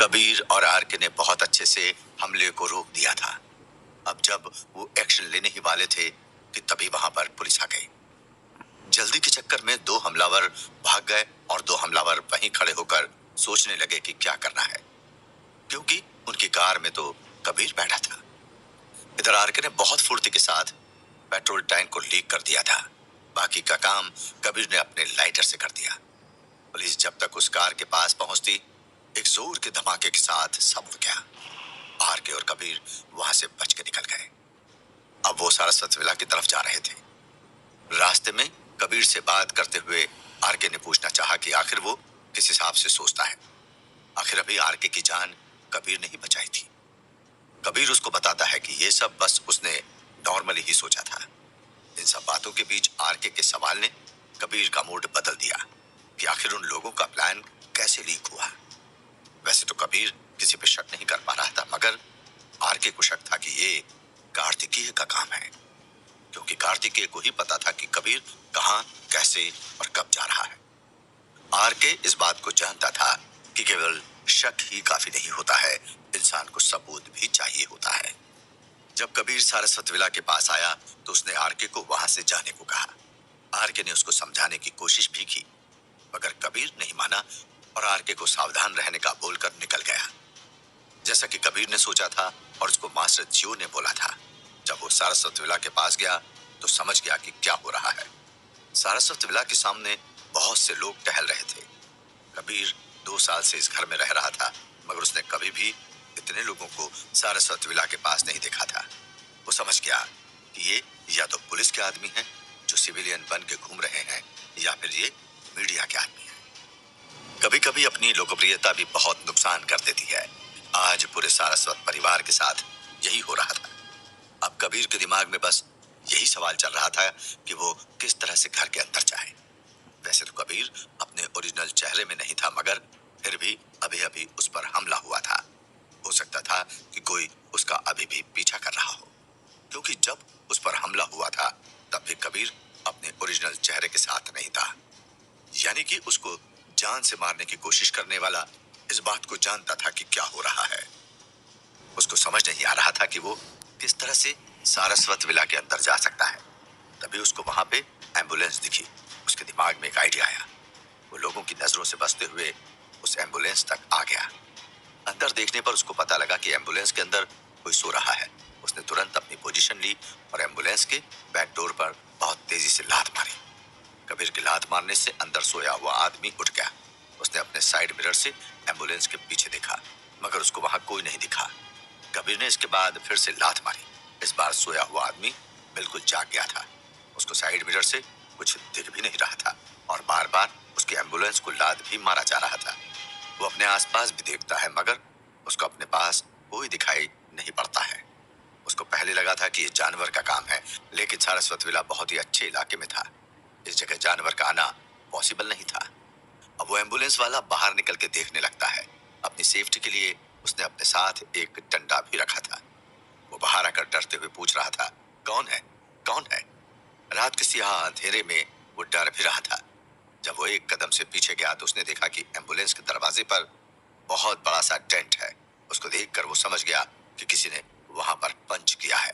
कबीर और आरके ने बहुत अच्छे से हमले को रोक दिया था। अब जब वो एक्शन लेने ही वाले थे कि तभी वहां पर पुलिस आ गई। जल्दी के चक्कर में दो हमलावर भाग गए और दो हमलावर वहीं खड़े होकर सोचने लगे कि क्या करना है, क्योंकि उनकी कार में तो कबीर बैठा था। इधर आरके ने बहुत फुर्ती के साथ पेट्रोल टैंक को लीक कर दिया था। बाकी का काम कबीर ने अपने लाइटर से कर दिया। पुलिस जब तक उस कार के पास पहुंचती, एक जोर के धमाके के साथ सब उड़ गया। आरके और कबीर वहां से बच के निकल गए। अब वो सारस्वत विला की तरफ जा रहे थे। रास्ते में कबीर से बात करते हुए आरके ने पूछना चाहा कि आखिर वो किस हिसाब से सोचता है। आखिर अभी आरके की जान कबीर ने ही बचाई थी। कबीर उसको बताता है कि ये सब बस उसने नॉर्मली ही सोचा था। इन सब बातों के बीच आरके के सवाल ने कबीर का मूड बदल दिया कि आखिर उन लोगों का प्लान कैसे लीक हुआ। वैसे तो कबीर किसी पे शक नहीं कर पा रहा था, मगर आरके को शक था कि ये कार्तिकेय का काम है, क्योंकि कार्तिकेय को ही पता था कि कबीर कहां, कैसे और कब जा रहा है। आरके इस बात को जानता था कि केवल शक ही काफी नहीं होता है, इंसान को सबूत भी चाहिए होता है। जब कबीर सारस्वत विला के पास आया तो उसने आरके को वहां से जाने को कहा। आरके ने उसको समझाने की कोशिश भी की, मगर कबीर नहीं माना और आरके को सावधान रहने का बोलकर निकल गया, जैसा कि कबीर ने सोचा था और उसको मास्टर जियो ने बोला था। जब वो सारस्वत विला के पास गया तो समझ गया कि क्या हो रहा है। सारस्वत विला के सामने बहुत से लोग टहल रहे थे। कबीर 2 साल से इस घर में रह रहा था, मगर उसने कभी भी इतने लोगों को सारस्वत विला के पास नहीं देखा था। वो समझ गया कि ये या तो पुलिस के आदमी हैं जो सिविलियन बन के घूम रहे हैं, या फिर ये मीडिया के आदमी हैं। कभी कभी अपनी लोकप्रियता भी बहुत नुकसान कर देती है। आज पूरे सारस्वत परिवार के साथ यही हो रहा था। अब कबीर के दिमाग में बस यही सवाल चल रहा था कि वो किस तरह से घर के अंदर जाए। वैसे तो कबीर अपने ओरिजिनल चेहरे में नहीं था, मगर फिर भी अभी अभी उस पर हमला हुआ था। हो सकता था कि कोई उसका अभी भी पीछा कर रहा हो, क्योंकि जब उस पर हमला हुआ था तब भी कबीर अपने ओरिजिनल चेहरे के साथ नहीं था। यानी कि उसको जान से मारने की कोशिश करने वाला इस बात को जानता था कि क्या हो रहा है। उसको समझ नहीं आ रहा था कि वो किस तरह से सारस्वत विला के अंदर जा सकता है। तभी उसको वहां पे एम्बुलेंस दिखी। उसके दिमाग में एक आइडिया आया। वो लोगों की नजरों से बचते हुए उस एम्बुलेंस तक आ गया। अंदर देखने पर उसको पता लगा कि एम्बुलेंस के अंदर कोई सो रहा है। उसने तुरंत अपनी पोजीशन ली और एम्बुलेंस के बैक डोर पर बहुत तेजी से लात मारी। कबीर की लात मारने से अंदर सोया हुआ आदमी उठ गया। उसने अपने साइड मिरर से एम्बुलेंस के पीछे देखा, मगर उसको वहां कोई नहीं दिखा। कबीर ने इसके बाद फिर से लात मारी। इस बार सोया हुआ आदमी बिल्कुल जाग गया था। उसको साइड मिरर से कुछ दिख भी नहीं रहा था और बार बार उसकी एम्बुलेंस को लात भी मारा जा रहा था। वो अपने आसपास भी देखता है, मगर उसको अपने पास कोई दिखाई नहीं पड़ता है। उसको पहले लगा था कि ये जानवर का काम है, लेकिन सारस्वत विला बहुत ही अच्छे इलाके में था। इस जगह जानवर का आना पॉसिबल नहीं था। अब वो एम्बुलेंस वाला बाहर निकल के देखने लगता है। अपनी सेफ्टी के लिए उसने अपने साथ एक डंडा भी रखा था। वो बाहर आकर डरते हुए पूछ रहा था, कौन है, कौन है? रात के सियाह अंधेरे में वो डर भी रहा था। जब वो एक कदम से पीछे गया तो उसने देखा कि एम्बुलेंस के दरवाजे पर बहुत बड़ा सा डेंट है। उसको देखकर वो समझ गया कि किसी ने वहां पर पंच किया है।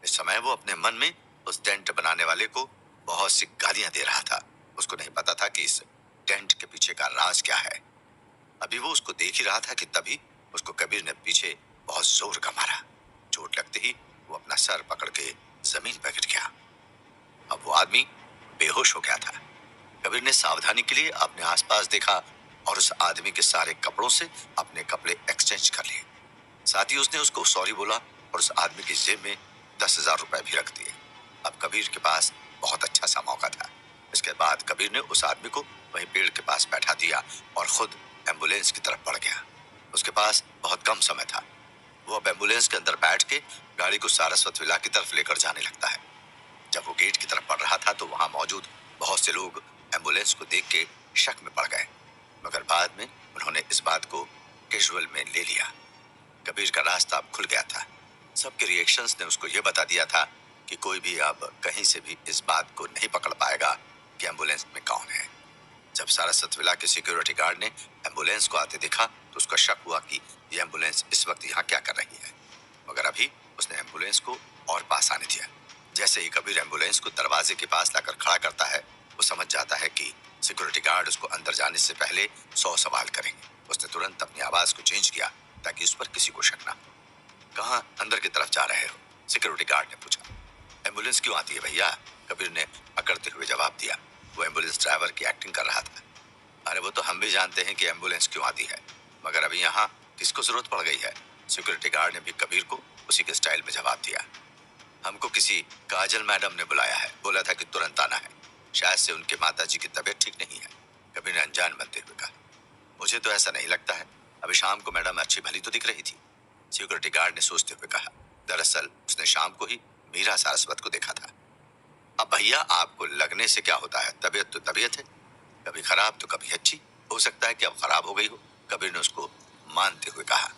इस समय वो अपने मन में उस डेंट बनाने वाले को बहुत सी गालियां दे रहा था। उसको नहीं पता था कि इस डेंट के पीछे का राज क्या है। अभी वो उसको देख ही रहा था कि तभी उसको कबीर ने पीछे बहुत जोर का मारा। चोट लगते ही वो अपना सर पकड़ के जमीन पर गिर गया। अब वो आदमी बेहोश हो गया था। कबीर ने सावधानी के लिए अपने आसपास देखा और उस आदमी के सारे कपड़ों से अपने कपड़े एक्सचेंज कर लिए। साथ ही उसने उसको सॉरी बोला और उस आदमी की जेब में 10,000 रुपए भी रख दिए। अब कबीर के पास बहुत अच्छा सा मौका था। इसके बाद कबीर ने उस आदमी को वहीं पेड़ के पास बैठा दिया और खुद एम्बुलेंस की तरफ बढ़ गया। उसके पास बहुत कम समय था। वो अब एम्बुलेंस के अंदर बैठ के गाड़ी को सारस्वत विला की तरफ लेकर जाने लगता है। जब वो गेट की तरफ बढ़ रहा था तो वहां मौजूद बहुत से लोग एम्बुलेंस को देख के शक में पड़ गए, मगर बाद में उन्होंने इस बात को कैजुअल में ले लिया। कबीर का रास्ता अब खुल गया था। सबके रिएक्शंस ने उसको ये बता दिया था कि कोई भी अब कहीं से भी इस बात को नहीं पकड़ पाएगा कि एम्बुलेंस में कौन है। जब सारस्वत विला के सिक्योरिटी गार्ड ने एम्बुलेंस को आते देखा तो उसका शक हुआ कि ये एम्बुलेंस इस वक्त यहाँ क्या कर रही है, मगर अभी उसने एम्बुलेंस को और पास आने दिया। जैसे ही कबीर एम्बुलेंस को दरवाजे के पास लाकर खड़ा करता है, वो समझ जाता है कि सिक्योरिटी गार्ड उसको अंदर जाने से पहले 100 सवाल करेंगे। उसने तुरंत अपनी आवाज को चेंज किया ताकि उस पर किसी को शक ना हो। कहाँ अंदर की तरफ जा रहे हो? सिक्योरिटी गार्ड ने पूछा। एम्बुलेंस क्यों आती है भैया? कबीर ने अकड़ते हुए जवाब दिया। वो एम्बुलेंस ड्राइवर की एक्टिंग कर रहा था। अरे वो तो हम भी जानते हैं कि एम्बुलेंस क्यों आती है, मगर अभी यहाँ किसको जरूरत पड़ गई है? सिक्योरिटी गार्ड ने भी कबीर को उसी के स्टाइल में जवाब दिया। हमको किसी काजल मैडम ने बुलाया है, बोला था कि तुरंत आना है। शायद से उनके माताजी की तबीयत ठीक नहीं है, कबीर ने अनजान बनते हुए कहा। मुझे तो ऐसा नहीं लगता है, अभी शाम को मैडम अच्छी भली तो दिख रही थी, सिक्योरिटी गार्ड ने सोचते हुए कहा। दरअसल उसने शाम को ही मीरा सारस्वत को देखा था। अब भैया आपको लगने से क्या होता है, तबीयत तो तबीयत है, कभी खराब तो कभी अच्छी। हो सकता है कि अब खराब हो गई हो, कबीर ने उसको मानते हुए कहा।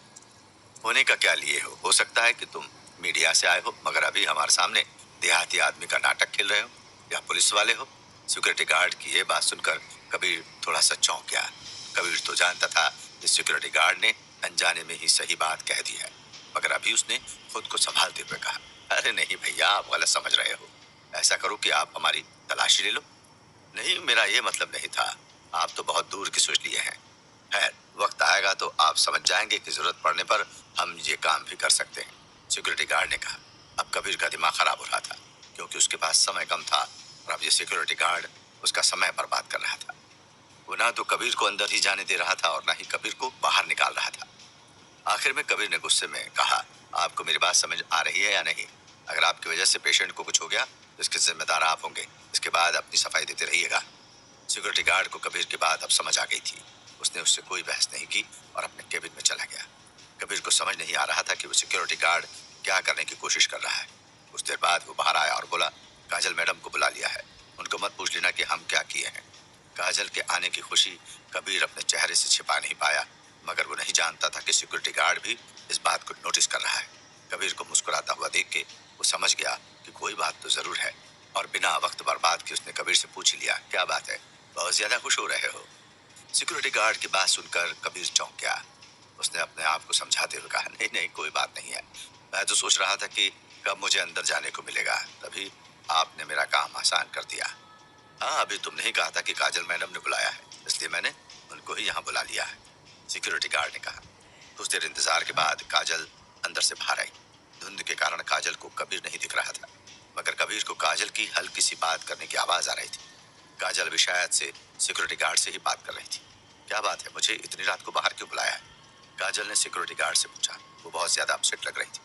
होने का क्या लिए हो सकता है कि तुम मीडिया से आए हो, मगर अभी हमारे सामने देहाती आदमी का नाटक खेल रहे हो या पुलिस वाले हो। सिक्योरिटी गार्ड की ये बात सुनकर कबीर थोड़ा सा चौंक गया। कबीर तो जानता था कि सिक्योरिटी गार्ड ने अनजाने में ही सही बात कह दी है, मगर अभी उसने खुद को संभालते हुए कहा, अरे नहीं भैया, आप गलत समझ रहे हो। ऐसा करो कि आप हमारी तलाशी ले लो। नहीं, मेरा ये मतलब नहीं था, आप तो बहुत दूर की सोच लिए हैं। खैर, वक्त आएगा तो आप समझ जाएंगे कि जरूरत पड़ने पर हम ये काम भी कर सकते हैं, सिक्योरिटी गार्ड ने कहा। अब कबीर का दिमाग खराब हो रहा था, क्योंकि उसके पास समय कम था और अब ये सिक्योरिटी गार्ड उसका समय बर्बाद कर रहा था। वो ना तो कबीर को अंदर ही जाने दे रहा था और ना ही कबीर को बाहर निकाल रहा था। आखिर में कबीर ने गुस्से में कहा, आपको मेरी बात समझ आ रही है या नहीं? अगर आपकी वजह से पेशेंट को कुछ हो गया तो इसके जिम्मेदार आप होंगे। इसके बाद अपनी सफाई देते रहिएगा। सिक्योरिटी गार्ड को कबीर की बात अब समझ आ गई थी। उसने उससे कोई बहस नहीं की और अपने केबिन में चला गया। कबीर को समझ नहीं आ रहा था कि वो सिक्योरिटी गार्ड क्या करने की कोशिश कर रहा है। कुछ देर बाद वो बाहर आया और बोला, काजल मैडम को बुला लिया है, उनको मत पूछ लेना कि हम क्या किए हैं। काजल के आने की खुशी कबीर अपने चेहरे से छिपा नहीं पाया, मगर वो नहीं जानता था कि सिक्योरिटी गार्ड भी इस बात को नोटिस कर रहा है। कबीर को मुस्कुराता हुआ देख के वो समझ गया कि कोई बात तो जरूर है, और बिना वक्त बर्बाद किए उसने कबीर से पूछ लिया, क्या बात है, बहुत ज्यादा खुश हो रहे हो? सिक्योरिटी गार्ड की बात सुनकर कबीर चौंक गया। उसने अपने आप को समझाते हुए कहा, नहीं नहीं, कोई बात नहीं है, मैं तो सोच रहा था कि कब मुझे अंदर जाने को मिलेगा, तभी आपने मेरा काम आसान कर दिया। हाँ, अभी तुमने ही कहा था कि काजल मैडम ने बुलाया है, इसलिए मैंने उनको ही यहाँ बुला लिया है, सिक्योरिटी गार्ड ने कहा। कुछ देर इंतजार के बाद काजल अंदर से बाहर आई। धुंध के कारण काजल को कबीर नहीं दिख रहा था, मगर कबीर को काजल की हल्की सी बात करने की आवाज आ रही थी। काजल भी शायद से सिक्योरिटी गार्ड से ही बात कर रही थी। क्या बात है, मुझे इतनी रात को बाहर क्यों बुलाया है? काजल ने सिक्योरिटी गार्ड से पूछा। वो बहुत ज्यादा अपसेट लग रही थी।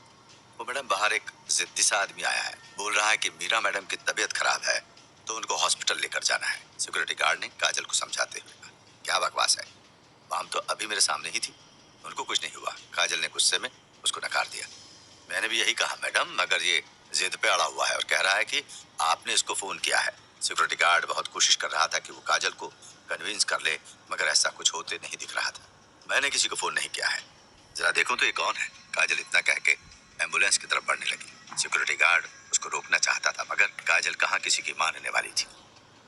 वो मैडम, बाहर एक जिद्दी सा आदमी आया है, बोल रहा है कि मीरा मैडम की तबीयत खराब है तो उनको हॉस्पिटल लेकर जाना है, सिक्योरिटी गार्ड ने काजल को समझाते हुए कहा। क्या बकवास है, माम तो अभी मेरे सामने ही थी, उनको कुछ नहीं हुआ, काजल ने गुस्से में उसको नकार दिया। मैंने भी यही कहा मैडम, मगर ये जिद पे अड़ा हुआ है और कह रहा है कि आपने इसको फोन किया है। सिक्योरिटी गार्ड बहुत कोशिश कर रहा था कि वो काजल को कन्विंस कर ले, मगर ऐसा कुछ होते नहीं दिख रहा था। मैंने किसी को फोन नहीं किया है, जरा देखो तो ये कौन है? काजल इतना कह के एम्बुलेंस की तरफ बढ़ने लगी। सिक्योरिटी गार्ड उसको रोकना चाहता था, मगर काजल कहाँ किसी की मानने वाली थी।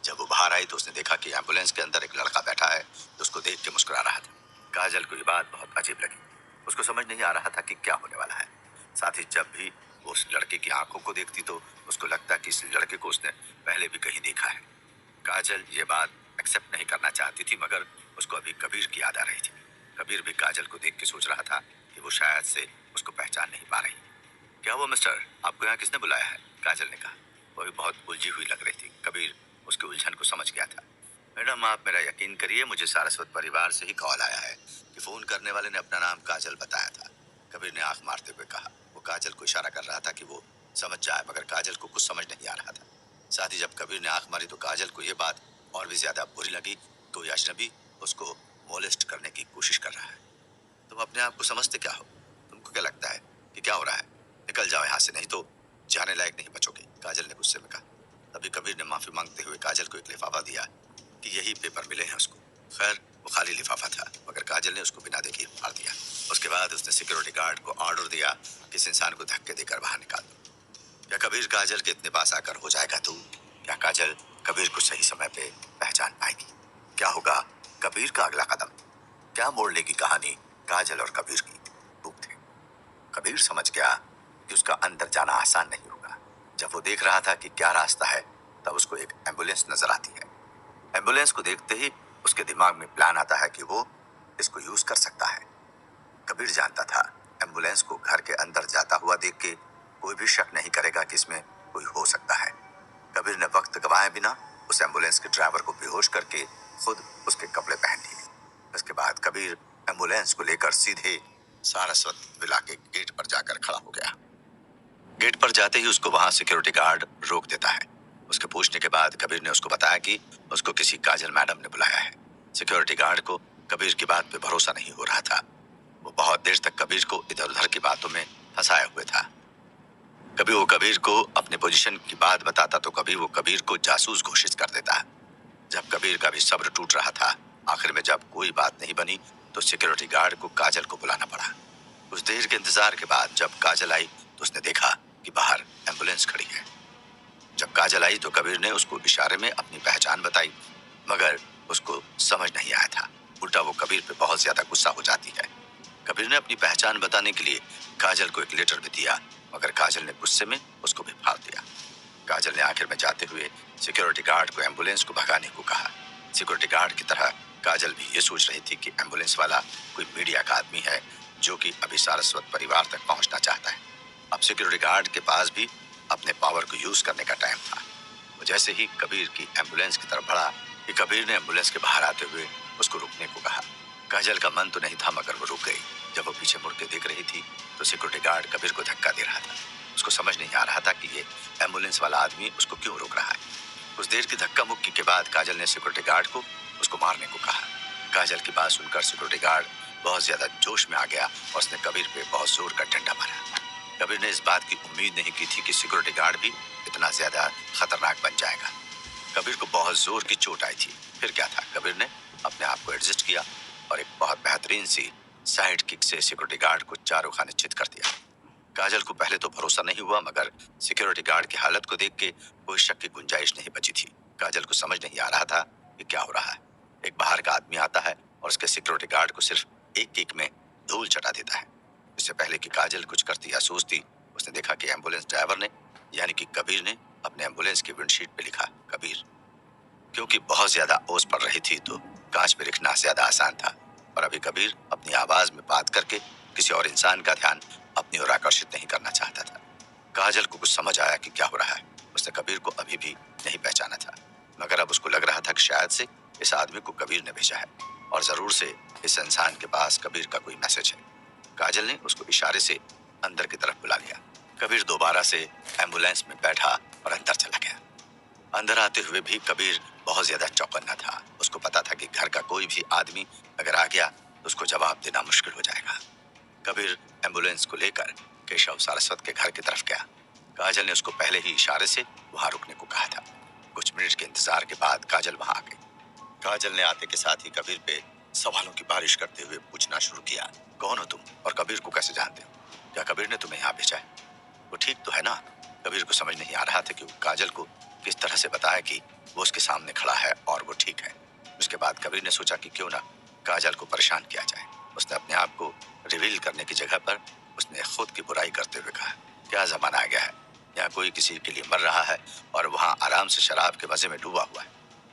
जब वो बाहर आई तो उसने देखा कि एम्बुलेंस के अंदर एक लड़का बैठा है तो उसको देख के मुस्कुरा रहा था। काजल को ये बात बहुत अजीब लगी। उसको समझ नहीं आ रहा था कि क्या होने वाला है। साथ ही जब भी वो उस लड़के की आंखों को देखती तो उसको लगता कि इस लड़के को उसने पहले भी कहीं देखा है। काजल ये बात एक्सेप्ट नहीं करना चाहती थी, मगर उसको अभी कबीर की याद आ रही थी। कबीर भी काजल को देख के सोच रहा था कि वो शायद से उसको पहचान नहीं पा रही। क्या हुआ मिस्टर, आपको यहाँ किसने बुलाया है? काजल ने कहा। वो भी बहुत उलझी हुई लग रही थी। कबीर उसके उलझन को समझ गया था। मैडम, आप मेरा यकीन करिए, मुझे सारस्वत परिवार से ही कॉल आया है कि फोन करने वाले ने अपना नाम काजल बताया था, कबीर ने आंख मारते हुए कहा। वो काजल को इशारा कर रहा था कि वो समझ जाए, मगर काजल को कुछ समझ नहीं आ रहा था। साथ ही जब कबीर ने आंख मारी तो काजल को यह बात और भी ज्यादा बुरी लगी। कोई अजनबी उसको मोलेस्ट करने की कोशिश कर रहा है। तुम अपने आप को समझते क्या हो? तुमको क्या लगता है कि क्या हो रहा है? निकल जाओ यहाँ से, नहीं तो जाने लायक नहीं बचोगे, काजल ने गुस्से में कहा। तभी कबीर ने माफी मांगते हुए काजल को एक लिफाफा दिया कि यही पेपर मिले हैं उसको। खैर, वो खाली लिफाफा था, मगर काजल ने उसको बिना देखे फाड़ दिया। उसके बाद उसने सिक्योरिटी गार्ड को ऑर्डर दिया कि इस इंसान को धक्के देकर बाहर निकाल दो। क्या कबीर काजल के इतने पास आकर हो जाएगा तू? क्या काजल कबीर को सही समय पे पहचान पाएगी? क्या होगा कबीर का अगला कदम? क्या मोड़ लेगी कहानी काजल और कबीर की खूब थे। कबीर समझ गया कि उसका अंदर जाना आसान नहीं होगा। जब वो देख रहा था कि क्या रास्ता है, तब उसको एक एम्बुलेंस नजर आती है। एम्बुलेंस को देखते ही उसके दिमाग में प्लान आता है कि वो इसको यूज कर सकता है। कबीर जानता था एम्बुलेंस को घर के अंदर जाता हुआ देख के कोई भी शक नहीं करेगा कि इसमें कोई हो सकता है। कबीर ने वक्त गवाए बिना उस एम्बुलेंस के ड्राइवर को बेहोश करके खुद उसके कपड़े पहन लिए। इसके बाद कबीर एम्बुलेंस को लेकर सीधे सारस्वत विला के गेट पर जाकर खड़ा हो गया। गेट पर जाते ही उसको वहां सिक्योरिटी गार्ड रोक देता है। उसके पूछने के बाद कबीर ने उसको बताया कि उसको किसी काजल मैडम ने बुलाया है। सिक्योरिटी गार्ड को कबीर की बात पे भरोसा नहीं हो रहा था। वो बहुत देर तक कबीर को इधर उधर की बातों में फंसाए हुए था। कभी वो कबीर को अपने पोजीशन की बात बताता तो कभी वो कबीर को जासूस घोषित कर देता। जब कबीर का भी सब्र टूट रहा था, आखिर में जब कोई बात नहीं बनी तो सिक्योरिटी गार्ड को काजल को बुलाना पड़ा। कुछ देर के इंतजार के बाद जब काजल आई तो उसने देखा कि बाहर एम्बुलेंस खड़ी है। जब काजल आई तो कबीर ने उसको इशारे में अपनी पहचान बताई, मगर उसको समझ नहीं आया था। उल्टा वो कबीर पे बहुत ज्यादा गुस्सा हो जाती है। कबीर ने अपनी पहचान बताने के लिए काजल को एक लेटर भी दिया, मगर काजल ने गुस्से में उसको भी फाड़ दिया। काजल ने आखिर में जाते हुए सिक्योरिटी गार्ड को एम्बुलेंस को भगाने को कहा। सिक्योरिटी गार्ड की तरह काजल भी ये सोच रही थी कि एम्बुलेंस वाला कोई मीडिया का आदमी है जो कि अभी सारस्वत परिवार तक पहुंचना चाहता है। अब सिक्योरिटी गार्ड के पास भी अपने पावर को यूज करने का टाइम था। वो जैसे ही कबीर की एम्बुलेंस की तरफ बढ़ा कि कबीर ने एम्बुलेंस के बाहर आते हुए उसको रुकने को कहा। काजल का मन तो नहीं था, मगर वो रुक गई। जब वो पीछे मुड़ के देख रही थी तो सिक्योरिटी गार्ड कबीर को धक्का दे रहा था। उसको समझ नहीं आ रहा था कि ये एम्बुलेंस वाला आदमी उसको क्यों रोक रहा है। कुछ देर की धक्का मुक्की के बाद काजल ने सिक्योरिटी गार्ड को उसको मारने को कहा। काजल की बात सुनकर सिक्योरिटी गार्ड बहुत ज्यादा जोश में आ गया और उसने कबीर पे बहुत जोर का डंडा मारा। कबीर ने इस बात की उम्मीद नहीं की थी कि सिक्योरिटी गार्ड भी इतना ज्यादा खतरनाक बन जाएगा। कबीर को बहुत जोर की चोट आई थी। फिर क्या था, कबीर ने अपने आप को एडजस्ट किया और एक बहुत बेहतरीन सी साइड किक से सिक्योरिटी गार्ड को चारों खाने चित कर दिया। काजल को पहले तो भरोसा नहीं हुआ, मगर सिक्योरिटी गार्ड की हालत को देख के कोई शक की गुंजाइश नहीं बची थी। काजल को समझ नहीं आ रहा था कि क्या हो रहा है। एक बाहर का आदमी आता है और उसके सिक्योरिटी गार्ड को सिर्फ एक किक में धूल चटा देता है। इससे पहले कि काजल कुछ करती या सोचती, उसने देखा कि एम्बुलेंस ड्राइवर ने यानी कि कबीर ने अपने एम्बुलेंस की विंडशीट पे लिखा कबीर। क्योंकि बहुत ज्यादा ओस पड़ रही थी तो कांच पे लिखना ज्यादा आसान था, और अभी कबीर अपनी आवाज में बात करके किसी और इंसान का ध्यान अपनी ओर आकर्षित नहीं करना चाहता था। काजल को कुछ समझ आया कि क्या हो रहा है। उसने कबीर को अभी भी नहीं पहचाना था, मगर अब उसको लग रहा था कि शायद से इस आदमी को कबीर ने भेजा है और जरूर से इस इंसान के पास कबीर का कोई मैसेज है। काजल ने उसको इशारे से अंदर की तरफ बुला लिया। कबीर दोबारा से एम्बुलेंस में बैठा और अंदर चला गया। अंदर आते हुए भी कबीर बहुत ज्यादा चौकन्ना था। उसको पता था कि घर का कोई भी आदमी अगर आ गया तो उसको जवाब देना मुश्किल हो जाएगा। कबीर एम्बुलेंस को लेकर केशव सारस्वत के घर की तरफ गया। काजल ने उसको पहले ही इशारे से वहां रुकने को कहा था। कुछ मिनट के इंतजार के बाद काजल वहां आ गई। काजल ने आते के साथ ही कबीर पे सवालों की बारिश करते हुए पूछना शुरू किया, कौन हो तुम और कबीर को कैसे जानते हो? क्या कबीर ने तुम्हें यहाँ भेजा है? वो ठीक तो है ना? कबीर को समझ नहीं आ रहा था कि वो काजल को किस तरह से बताया कि वो उसके सामने खड़ा है और वो ठीक है। उसके बाद कबीर ने सोचा कि क्यों ना काजल को परेशान किया जाए। उसने अपने आप को रिवील करने की जगह पर उसने खुद की बुराई करते हुए कहा, क्या जमाना आ गया है, यहाँ कोई किसी के लिए मर रहा है और वहाँ आराम से शराब के मजे में डूबा हुआ है।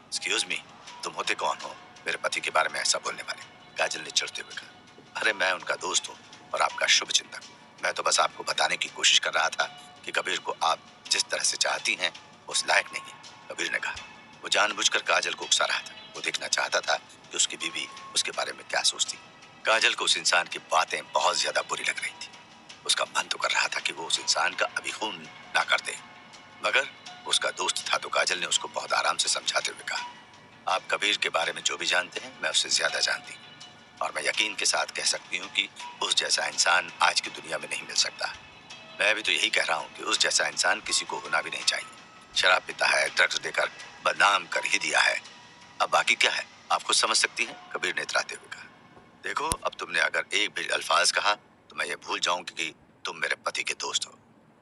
एक्सक्यूज मी, तुम होते कौन हो मेरे पति के बारे में ऐसा बोलने वाले? काजल ने चिढ़ते हुए कहा, अरे मैं उनका दोस्त हूँ और आपका शुभ चिंतक। मैं तो बस आपको बताने की कोशिश कर रहा था कि कबीर को आप जिस तरह से चाहती हैं उस लायक नहीं है। कबीर ने कहा। वो जानबूझकर काजल को उकसा रहा था। वो देखना चाहता था कि उसकी बीवी उसके बारे में क्या सोचती। काजल को उस इंसान की बातें बहुत ज्यादा बुरी लग रही थी। उसका मन तो कर रहा था कि वो उस इंसान का अभी खून ना कर दे, मगर उसका दोस्त था तो काजल ने उसको बहुत आराम से समझाते हुए कहा, आप कबीर के बारे में जो भी जानते हैं मैं उससे ज्यादा जानती हूँ, और मैं यकीन के साथ कह सकती हूँ कि उस जैसा इंसान आज की दुनिया में नहीं मिल सकता। मैं भी तो यही कह रहा हूँ कि उस जैसा इंसान किसी को होना भी नहीं चाहिए। शराब पीता है, ड्रग्स देकर बदनाम कर ही दिया है। अब बाकी क्या है आप खुद समझ सकती हैं, कबीर ने इतराते हुए कहा। देखो, अब तुमने अगर एक भी अल्फाज कहा तो मैं ये भूल जाऊंगी कि तुम मेरे पति के दोस्त हो।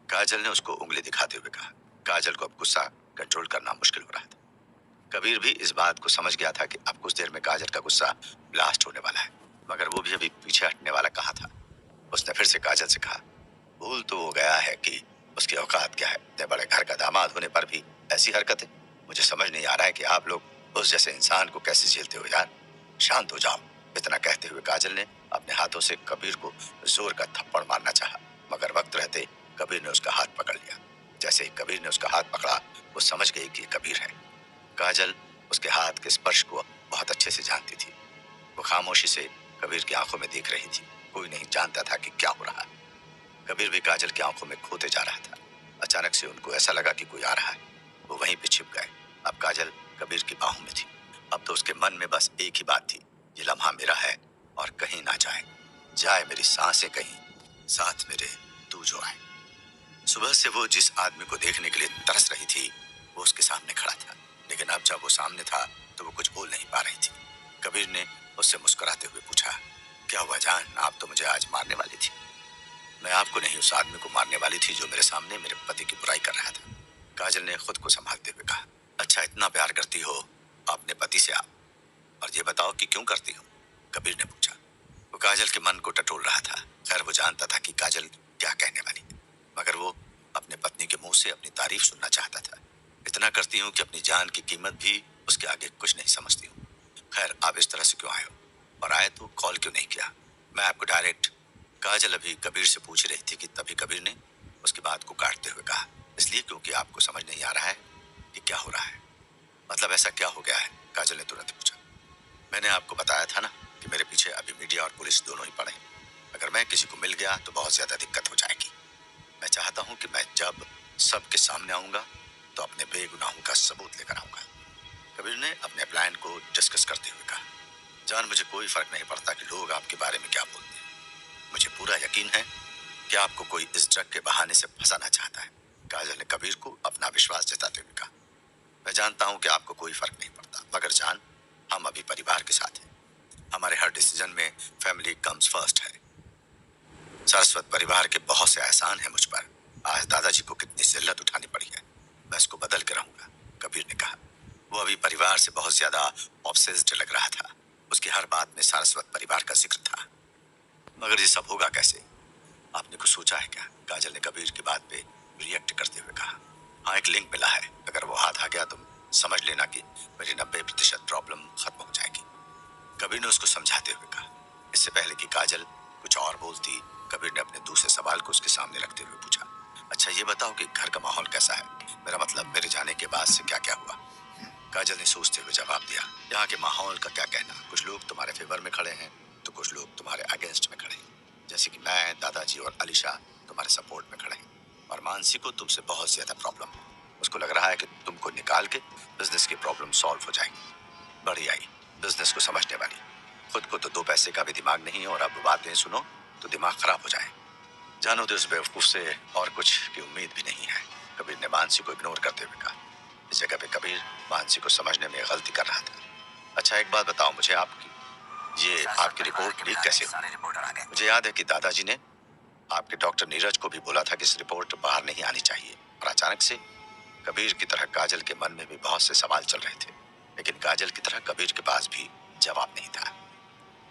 काजल ने उसको उंगली दिखाते हुए कहा। काजल को अब गुस्सा कंट्रोल करना मुश्किल हो रहा था। कबीर भी इस बात को समझ गया था कि अब कुछ देर में काजल का गुस्सा ब्लास्ट होने वाला है। मगर वो भी अभी पीछे हटने वाला कहा था। उसने फिर से काजल से कहा, भूल तो वो गया है कि उसकी औकात क्या है। इतने बड़े घर का दामाद होने पर भी ऐसी हरकतें। मुझे समझ नहीं आ रहा है कि आप लोग उस जैसे इंसान को कैसे झेलते हो यार। शांत हो जाओ। इतना कहते हुए काजल ने अपने हाथों से कबीर को जोर का थप्पड़ मारना चाहा, मगर वक्त रहते कबीर ने उसका हाथ पकड़ लिया। जैसे ही कबीर ने उसका हाथ पकड़ा, वो समझ गई कि ये कबीर है। काजल उसके हाथ के स्पर्श को बहुत अच्छे से जानती थी। वो खामोशी से कबीर की आंखों में देख रही थी। कोई नहीं जानता था कि क्या हो रहा है। कबीर भी काजल की आंखों में खोते जा रहा था। अचानक से उनको ऐसा लगा कि कोई आ रहा है। वो वहीं पे छिप गए। अब काजल कबीर की बाहों में थी। अब तो उसके मन में बस एक ही बात थी, ये लम्हा मेरा है और कहीं ना जाए। जाए मेरी सांसें कहीं, साथ मेरे तू जो आए। सुबह से वो जिस आदमी को देखने के लिए तरस रही थी, वो उसके सामने खड़ा था। लेकिन अब जब वो सामने था तो वो कुछ बोल नहीं पा रही थी। कबीर ने उससे मुस्कुराते हुए पूछा, क्या हुआ जान, आप तो मुझे आज मारने वाली थी। मैं आपको नहीं, उस आदमी को मारने वाली थी जो मेरे सामने मेरे पति की बुराई कर रहा था। काजल ने खुद को संभालते हुए कहा, अच्छा इतना प्यार करती हो अपने पति से आप, और ये बताओ कि क्यों करती हो। कबीर ने पूछा। वो काजल के मन को टटोल रहा था। खैर वो जानता था कि काजल क्या कहने वाली, मगर वो अपने पत्नी के मुंह से अपनी तारीफ सुनना चाहता था। इतना करती हूँ कि अपनी जान की कीमत भी उसके आगे कुछ नहीं समझती हूँ। खैर आप इस तरह से क्यों आए हो, और आए तो कॉल क्यों नहीं किया। मैं आपको डायरेक्ट। काजल अभी कबीर से पूछ रही थी कि तभी कबीर ने उसकी बात को काटते हुए कहा, इसलिए क्योंकि आपको समझ नहीं आ रहा है कि क्या हो रहा है। मतलब ऐसा क्या हो गया है, काजल ने तुरंत पूछा। मैंने आपको बताया था ना कि मेरे पीछे अभी मीडिया और पुलिस दोनों ही पड़े। अगर मैं किसी को मिल गया तो बहुत ज्यादा दिक्कत हो जाएगी। मैं चाहता हूँ कि मैं जब सबके सामने आऊंगा तो अपने बेगुनाहों का सबूत लेकर आऊंगा। कबीर ने अपने प्लान को डिस्कस करते हुए कहा, जान मुझे कोई फर्क नहीं पड़ता कि लोग आपके बारे में क्या बोलते हैं। मुझे पूरा यकीन है कि आपको कोई इस ड्रग के बहाने से फंसाना चाहता है। काजल ने कबीर को अपना विश्वास जताते हुए कहा, मैं जानता हूं कि आपको कोई फर्क नहीं पड़ता, मगर जान हम अभी परिवार के साथ हैं। हमारे हर डिसीजन में फैमिली कम्स फर्स्ट है। सरस्वत परिवार के बहुत से एहसान है मुझ पर। आज दादाजी को कितनी जिल्लत उठानी पड़ी है, मैं इसको बदल के रहूंगा। कबीर ने कहा। वो अभी परिवार से बहुत ज्यादा ऑब्सेस्ड लग रहा था। उसकी हर बात में सारस्वत परिवार का जिक्र था। मगर ये सब होगा कैसे, आपने कुछ सोचा है क्या। काजल ने कबीर की बात पे रिएक्ट करते हुए कहा, हाँ एक लिंक मिला है, अगर वो हाथ आ गया तो समझ लेना कि मेरी 90% प्रॉब्लम खत्म हो जाएगी। कबीर ने उसको समझाते हुए कहा। इससे पहले कि काजल कुछ और बोलती, कबीर ने अपने दूसरे सवाल को उसके सामने रखते हुए पूछा, अच्छा ये बताओ कि घर का माहौल कैसा है, मेरा मतलब मेरे जाने के बाद से क्या क्या हुआ। काजल ने सोचते हुए जवाब दिया, यहाँ के माहौल का क्या कहना, कुछ लोग तुम्हारे फेवर में खड़े हैं तो कुछ लोग तुम्हारे अगेंस्ट में खड़े हैं। जैसे कि मैं, दादाजी और अलीशा तुम्हारे सपोर्ट में खड़े हैं, और मानसी को तुमसे बहुत ज्यादा प्रॉब्लम है। उसको लग रहा है कि तुमको निकाल के बिजनेस की प्रॉब्लम सॉल्व हो जाएगी। बड़ी आई बिजनेस को समझने वाली, खुद को तो दो पैसे का भी दिमाग नहीं, और अब बातें सुनो तो दिमाग खराब हो जाए। जानो तो इस बेवकूफ से और कुछ की उम्मीद भी नहीं है। कबीर ने मानसी को इग्नोर करते हुए कहा। इस जगह पे कबीर मानसी को समझने में गलती कर रहा था। अच्छा एक बात बताओ मुझे, आपकी ये आपकी रिपोर्ट लीक कैसे हुई। मुझे याद है कि दादाजी ने आपके डॉक्टर नीरज को भी बोला था कि इस रिपोर्ट बाहर नहीं आनी चाहिए, और अचानक से कबीर की तरह काजल के मन में भी बहुत से सवाल चल रहे थे, लेकिन काजल की तरह कबीर के पास भी जवाब नहीं था।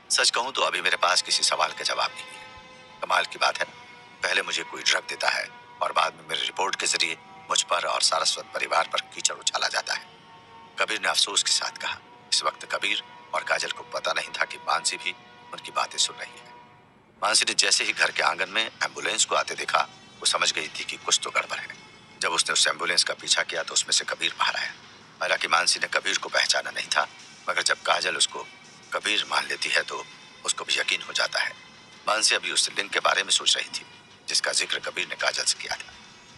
सच कहूं तो अभी मेरे पास किसी सवाल का जवाब नहीं है। कमाल की बात है ना, पहले मुझे कोई ड्रग देता है और बाद में मेरी रिपोर्ट के जरिए मुझ पर और सारस्वत परिवार पर कीचड़ उछाला जाता है। कबीर ने अफसोस के साथ कहा। इस वक्त कबीर और काजल को पता नहीं था कि मानसी भी उनकी बातें सुन रही है। मानसी ने जैसे ही घर के आंगन में एम्बुलेंस को आते देखा, वो समझ गई थी कि कुछ तो गड़बड़ है। जब उसने उस एम्बुलेंस का पीछा किया तो उसमें से कबीर बाहर आया। हालांकि मानसी ने कबीर को पहचाना नहीं था, मगर जब काजल उसको कबीर मान लेती है तो उसको भी यकीन हो जाता है। मानसी अभी उस लिंक के बारे में सोच रही थी जिसका जिक्र कबीर ने काजल से किया था।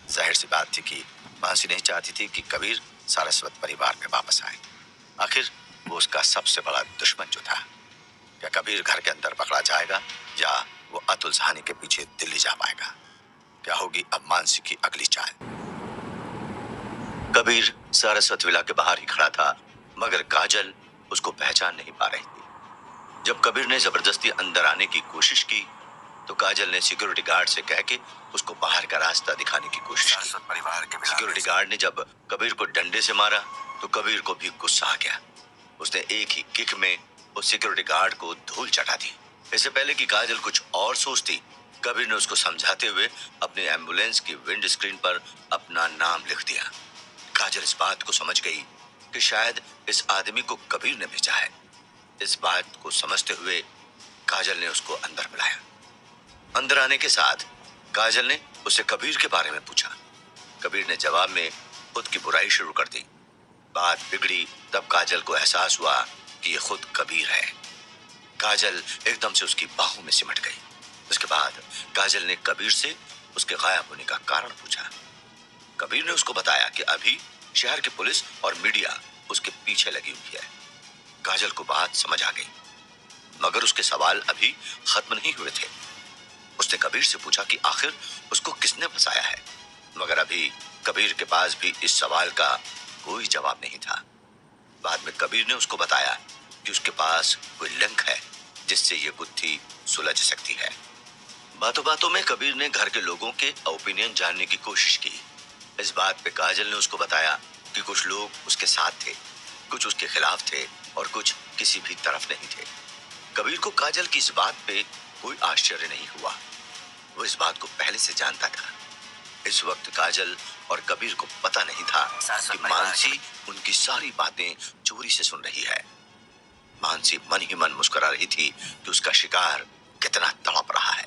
जाहिर सी बात थी कि मानसी नहीं चाहती थी कि कबीर सारस्वत परिवार में वापस आए। आखिर वो उसका सबसे बड़ा दुश्मन जो था। क्या कबीर घर के अंदर पकड़ा जाएगा या वो अतुल सहानी के पीछे दिल्ली जा पाएगा। क्या होगी अब मानसी की अगली चाल। कबीर सारस्वत विला के बाहर ही खड़ा था, मगर काजल उसको पहचान नहीं पा रही थी। जब कबीर ने जबरदस्ती अंदर आने की कोशिश की तो काजल ने सिक्योरिटी गार्ड से कह के उसको बाहर का रास्ता दिखाने की कोशिश की। सिक्योरिटी गार्ड ने जब कबीर को डंडे से मारा तो कबीर को भी गुस्सा आ गया। उसने एक ही किक में उस सिक्योरिटी गार्ड को धूल चटा दी। इससे पहले कि काजल कुछ और सोचती, कबीर ने उसको समझाते हुए अपनी एम्बुलेंस की विंड स्क्रीन पर अपना नाम लिख दिया। काजल इस बात को समझ गई कि शायद इस आदमी को कबीर ने भेजा है। इस बात को समझते हुए काजल ने उसको अंदर बुलाया। अंदर आने के साथ काजल ने उसे कबीर के बारे में पूछा। कबीर ने जवाब में खुद की बुराई शुरू कर दी। बात बिगड़ी तब काजल को एहसास हुआ कि ये खुद कबीर है। काजल एकदम से उसकी बाहों में सिमट गई। उसके बाद काजल ने कबीर से उसके गायब होने का कारण पूछा। कबीर ने उसको बताया कि अभी शहर की पुलिस और मीडिया उसके पीछे लगी हुई है। काजल को बात समझ आ गई, मगर उसके सवाल अभी खत्म नहीं हुए थे। उसने कबीर से पूछा कि आखिर उसको किसने फंसाया है, मगर अभी कबीर के पास भी इस सवाल का कोई जवाब नहीं था। बाद में कबीर ने उसको बताया कि उसके पास कोई लिंक है जिससे ये गुत्थी सुलझ सकती है। बातों बातों में कबीर ने घर के लोगों के ओपिनियन जानने की कोशिश की। इस बात पे काजल ने उसको बताया कि कुछ लोग उसके साथ थे, कुछ उसके खिलाफ थे और कुछ किसी भी तरफ नहीं थे। कबीर को काजल की इस बात पे कोई आश्चर्य नहीं हुआ। वो इस बात को पहले से जानता था। इस वक्त काजल और कबीर को पता नहीं था कि मानसी उनकी सारी बातें चोरी से सुन रही है। मानसी मन ही मन मुस्कुरा रही थी कि उसका शिकार कितना तड़प रहा है,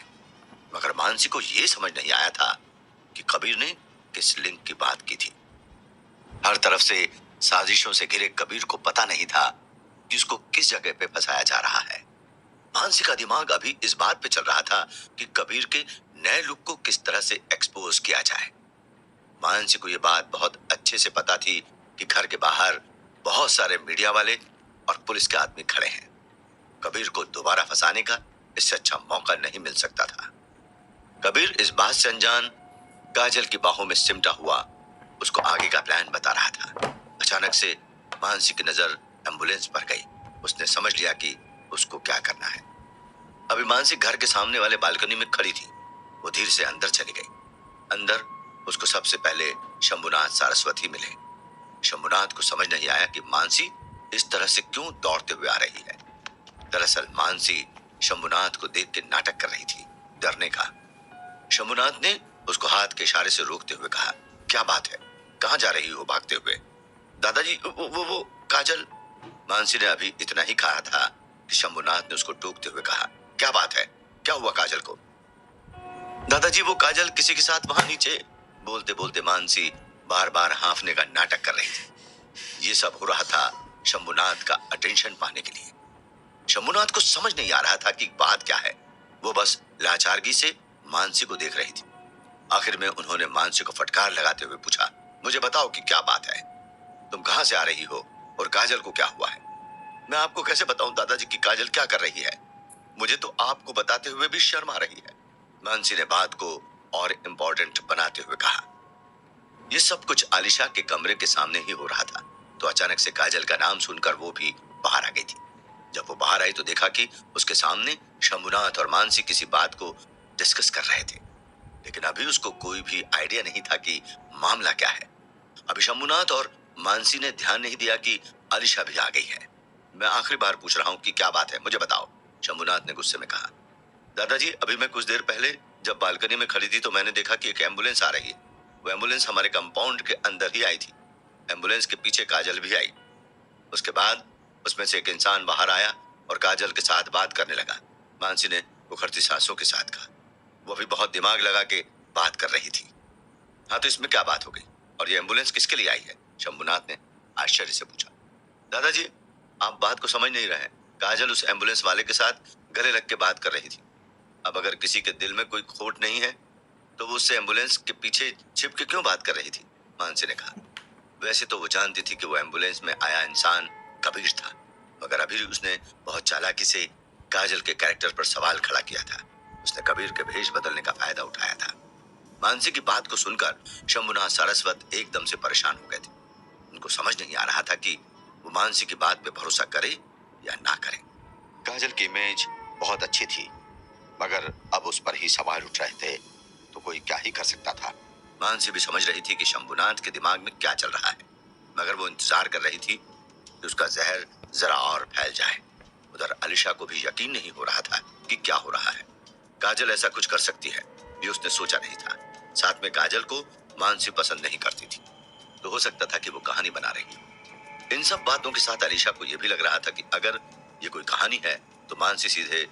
मगर मानसी को यह समझ नहीं आया था कि कबीर ने किस लिंक की बात की थी। हर तरफ से साजिशों से घिरे कबीर को पता नहीं था कि उसको किस जगह पे फंसाया जा रहा है। मानसी का दिमाग अभी इस बात पे चल रहा था कि कबीर के नए लुक को किस तरह से एक्सपोज किया जाए। मानसी को यह बात बहुत अच्छे से पता थी कि घर के बाहर बहुत सारे मीडिया वाले और पुलिस के आदमी खड़े हैं। कबीर को दोबारा फंसाने का इससे अच्छा मौका नहीं मिल सकता था। कबीर इस बात से अनजान काजल की बाहों में सिमटा हुआ उसको आगे का प्लान बता रहा था। अचानक से मानसी की नजर एम्बुलेंस पर गई। उसने समझ लिया कि उसको क्या करना है। अभी मानसी घर के सामने वाले बालकनी में खड़ी थी। वो धीरे से अंदर चली गई। अंदर उसको सबसे पहले शंभुनाथ सारस्वती मिले। शंभुनाथ को समझ नहीं आया कि मानसी इस तरह से क्यों दौड़ते हुए आ रही है। दरअसल मानसी शंभुनाथ को देख के नाटक कर रही थी, डरने का। शंभुनाथ ने उसको हाथ के इशारे से रोकते हुए कहा, क्या बात है, कहां जा रही हो भागते हुए? दादाजी वो काजल। मानसी ने अभी इतना ही कहा था कि शंभुनाथ ने उसको टोकते हुए कहा, क्या बात है, क्या हुआ काजल को? दादाजी वो काजल किसी के साथ वहां नीचे। बोलते बोलते मानसी बार बार हांफने का नाटक कर रही थी। ये सब हो रहा था शंभुनाथ का अटेंशन पाने के लिए। शंभुनाथ को समझ नहीं आ रहा था कि बात क्या है। वो बस लाचारगी से मानसी को देख रही थी। आखिर में उन्होंने मानसी को फटकार लगाते हुए पूछा, मुझे बताओ कि क्या बात है, तुम कहां से आ रही हो और काजल को क्या हुआ है? मैं आपको कैसे बताऊं दादाजी कि काजल क्या कर रही है? मुझे तो आपको बताते हुए भी शर्म आ रही है। मानसी ने बात को और इम्पोर्टेंट बनाते हुए कहा। यह सब कुछ आलिशा के कमरे के सामने ही हो रहा था। तो अचानक से काजल का नाम सुनकर वो भी बाहर आ गई थी। जब वो बाहर आई तो देखा कि उसके सामने शंभुनाथ और मानसी किसी बात को डिस्कस कर रहे थे, लेकिन अभी उसको कोई भी आइडिया नहीं था कि मामला क्या है। अभी शंभुनाथ और मानसी ने ध्यान नहीं दिया कि आलिशा भी आ गई है। मैं आखिरी बार पूछ रहा हूँ कि क्या बात है, मुझे बताओ, शंभुनाथ ने गुस्से में कहा। दादाजी अभी मैं कुछ देर पहले जब बालकनी में खड़ी थी तो मैंने देखा कि एक एम्बुलेंस आ रही है। वो एम्बुलेंस हमारे कंपाउंड के अंदर ही आई थी। एम्बुलेंस के पीछे काजल भी आई। उसके बाद उसमें से एक इंसान बाहर आया और काजल के साथ बात करने लगा। मानसी ने उखड़ती सांसों के साथ कहा। वो भी बहुत दिमाग लगा के बात कर रही थी। हाँ तो इसमें क्या बात हो गई और ये एम्बुलेंस किसके लिए आई है? शंभुनाथ ने आश्चर्य से पूछा। दादाजी आप बात को समझ नहीं रहे। काजल उस एम्बुलेंस वाले के साथ गले लग के बात कर रही थी। अब अगर किसी के दिल में कोई खोट नहीं है तो वो उससे एम्बुलेंस के पीछे छिप के क्यों बात कर रही थी? मानसी ने कहा। वैसे तो वो जानती थी कि वो एम्बुलेंस में आया इंसान कबीर था, मगर अभी उसने बहुत चालाकी से काजल के कैरेक्टर पर सवाल खड़ा किया था। उसने कबीर के भेष बदलने का फायदा उठाया था। मानसी की बात को सुनकर शंभुनाथ सारस्वत एकदम से परेशान हो गए थे। उनको समझ नहीं आ रहा था कि वो मानसी की बात पे भरोसा करे या ना करे। काजल की इमेज बहुत अच्छी थी, मगर अब उस पर ही सवाल उठ रहे थे तो कोई क्या ही कर सकता था। मानसी भी समझ रही थी कि शंभुनाथ के दिमाग में क्या चल रहा है, मगर वो इंतजार कर रही थी कि उसका जहर जरा और फैल जाए। वो उधर अलीशा को भी यकीन नहीं हो रहा था कि क्या हो रहा है। काजल ऐसा कुछ कर सकती है ये उसने सोचा नहीं था। साथ में काजल को मानसी पसंद नहीं करती थी, तो हो सकता था कि वो कहानी बना रही हो। इन सब बातों के साथ अलीशा को यह भी लग रहा था कि अगर ये कोई कहानी है तो मानसी सीधे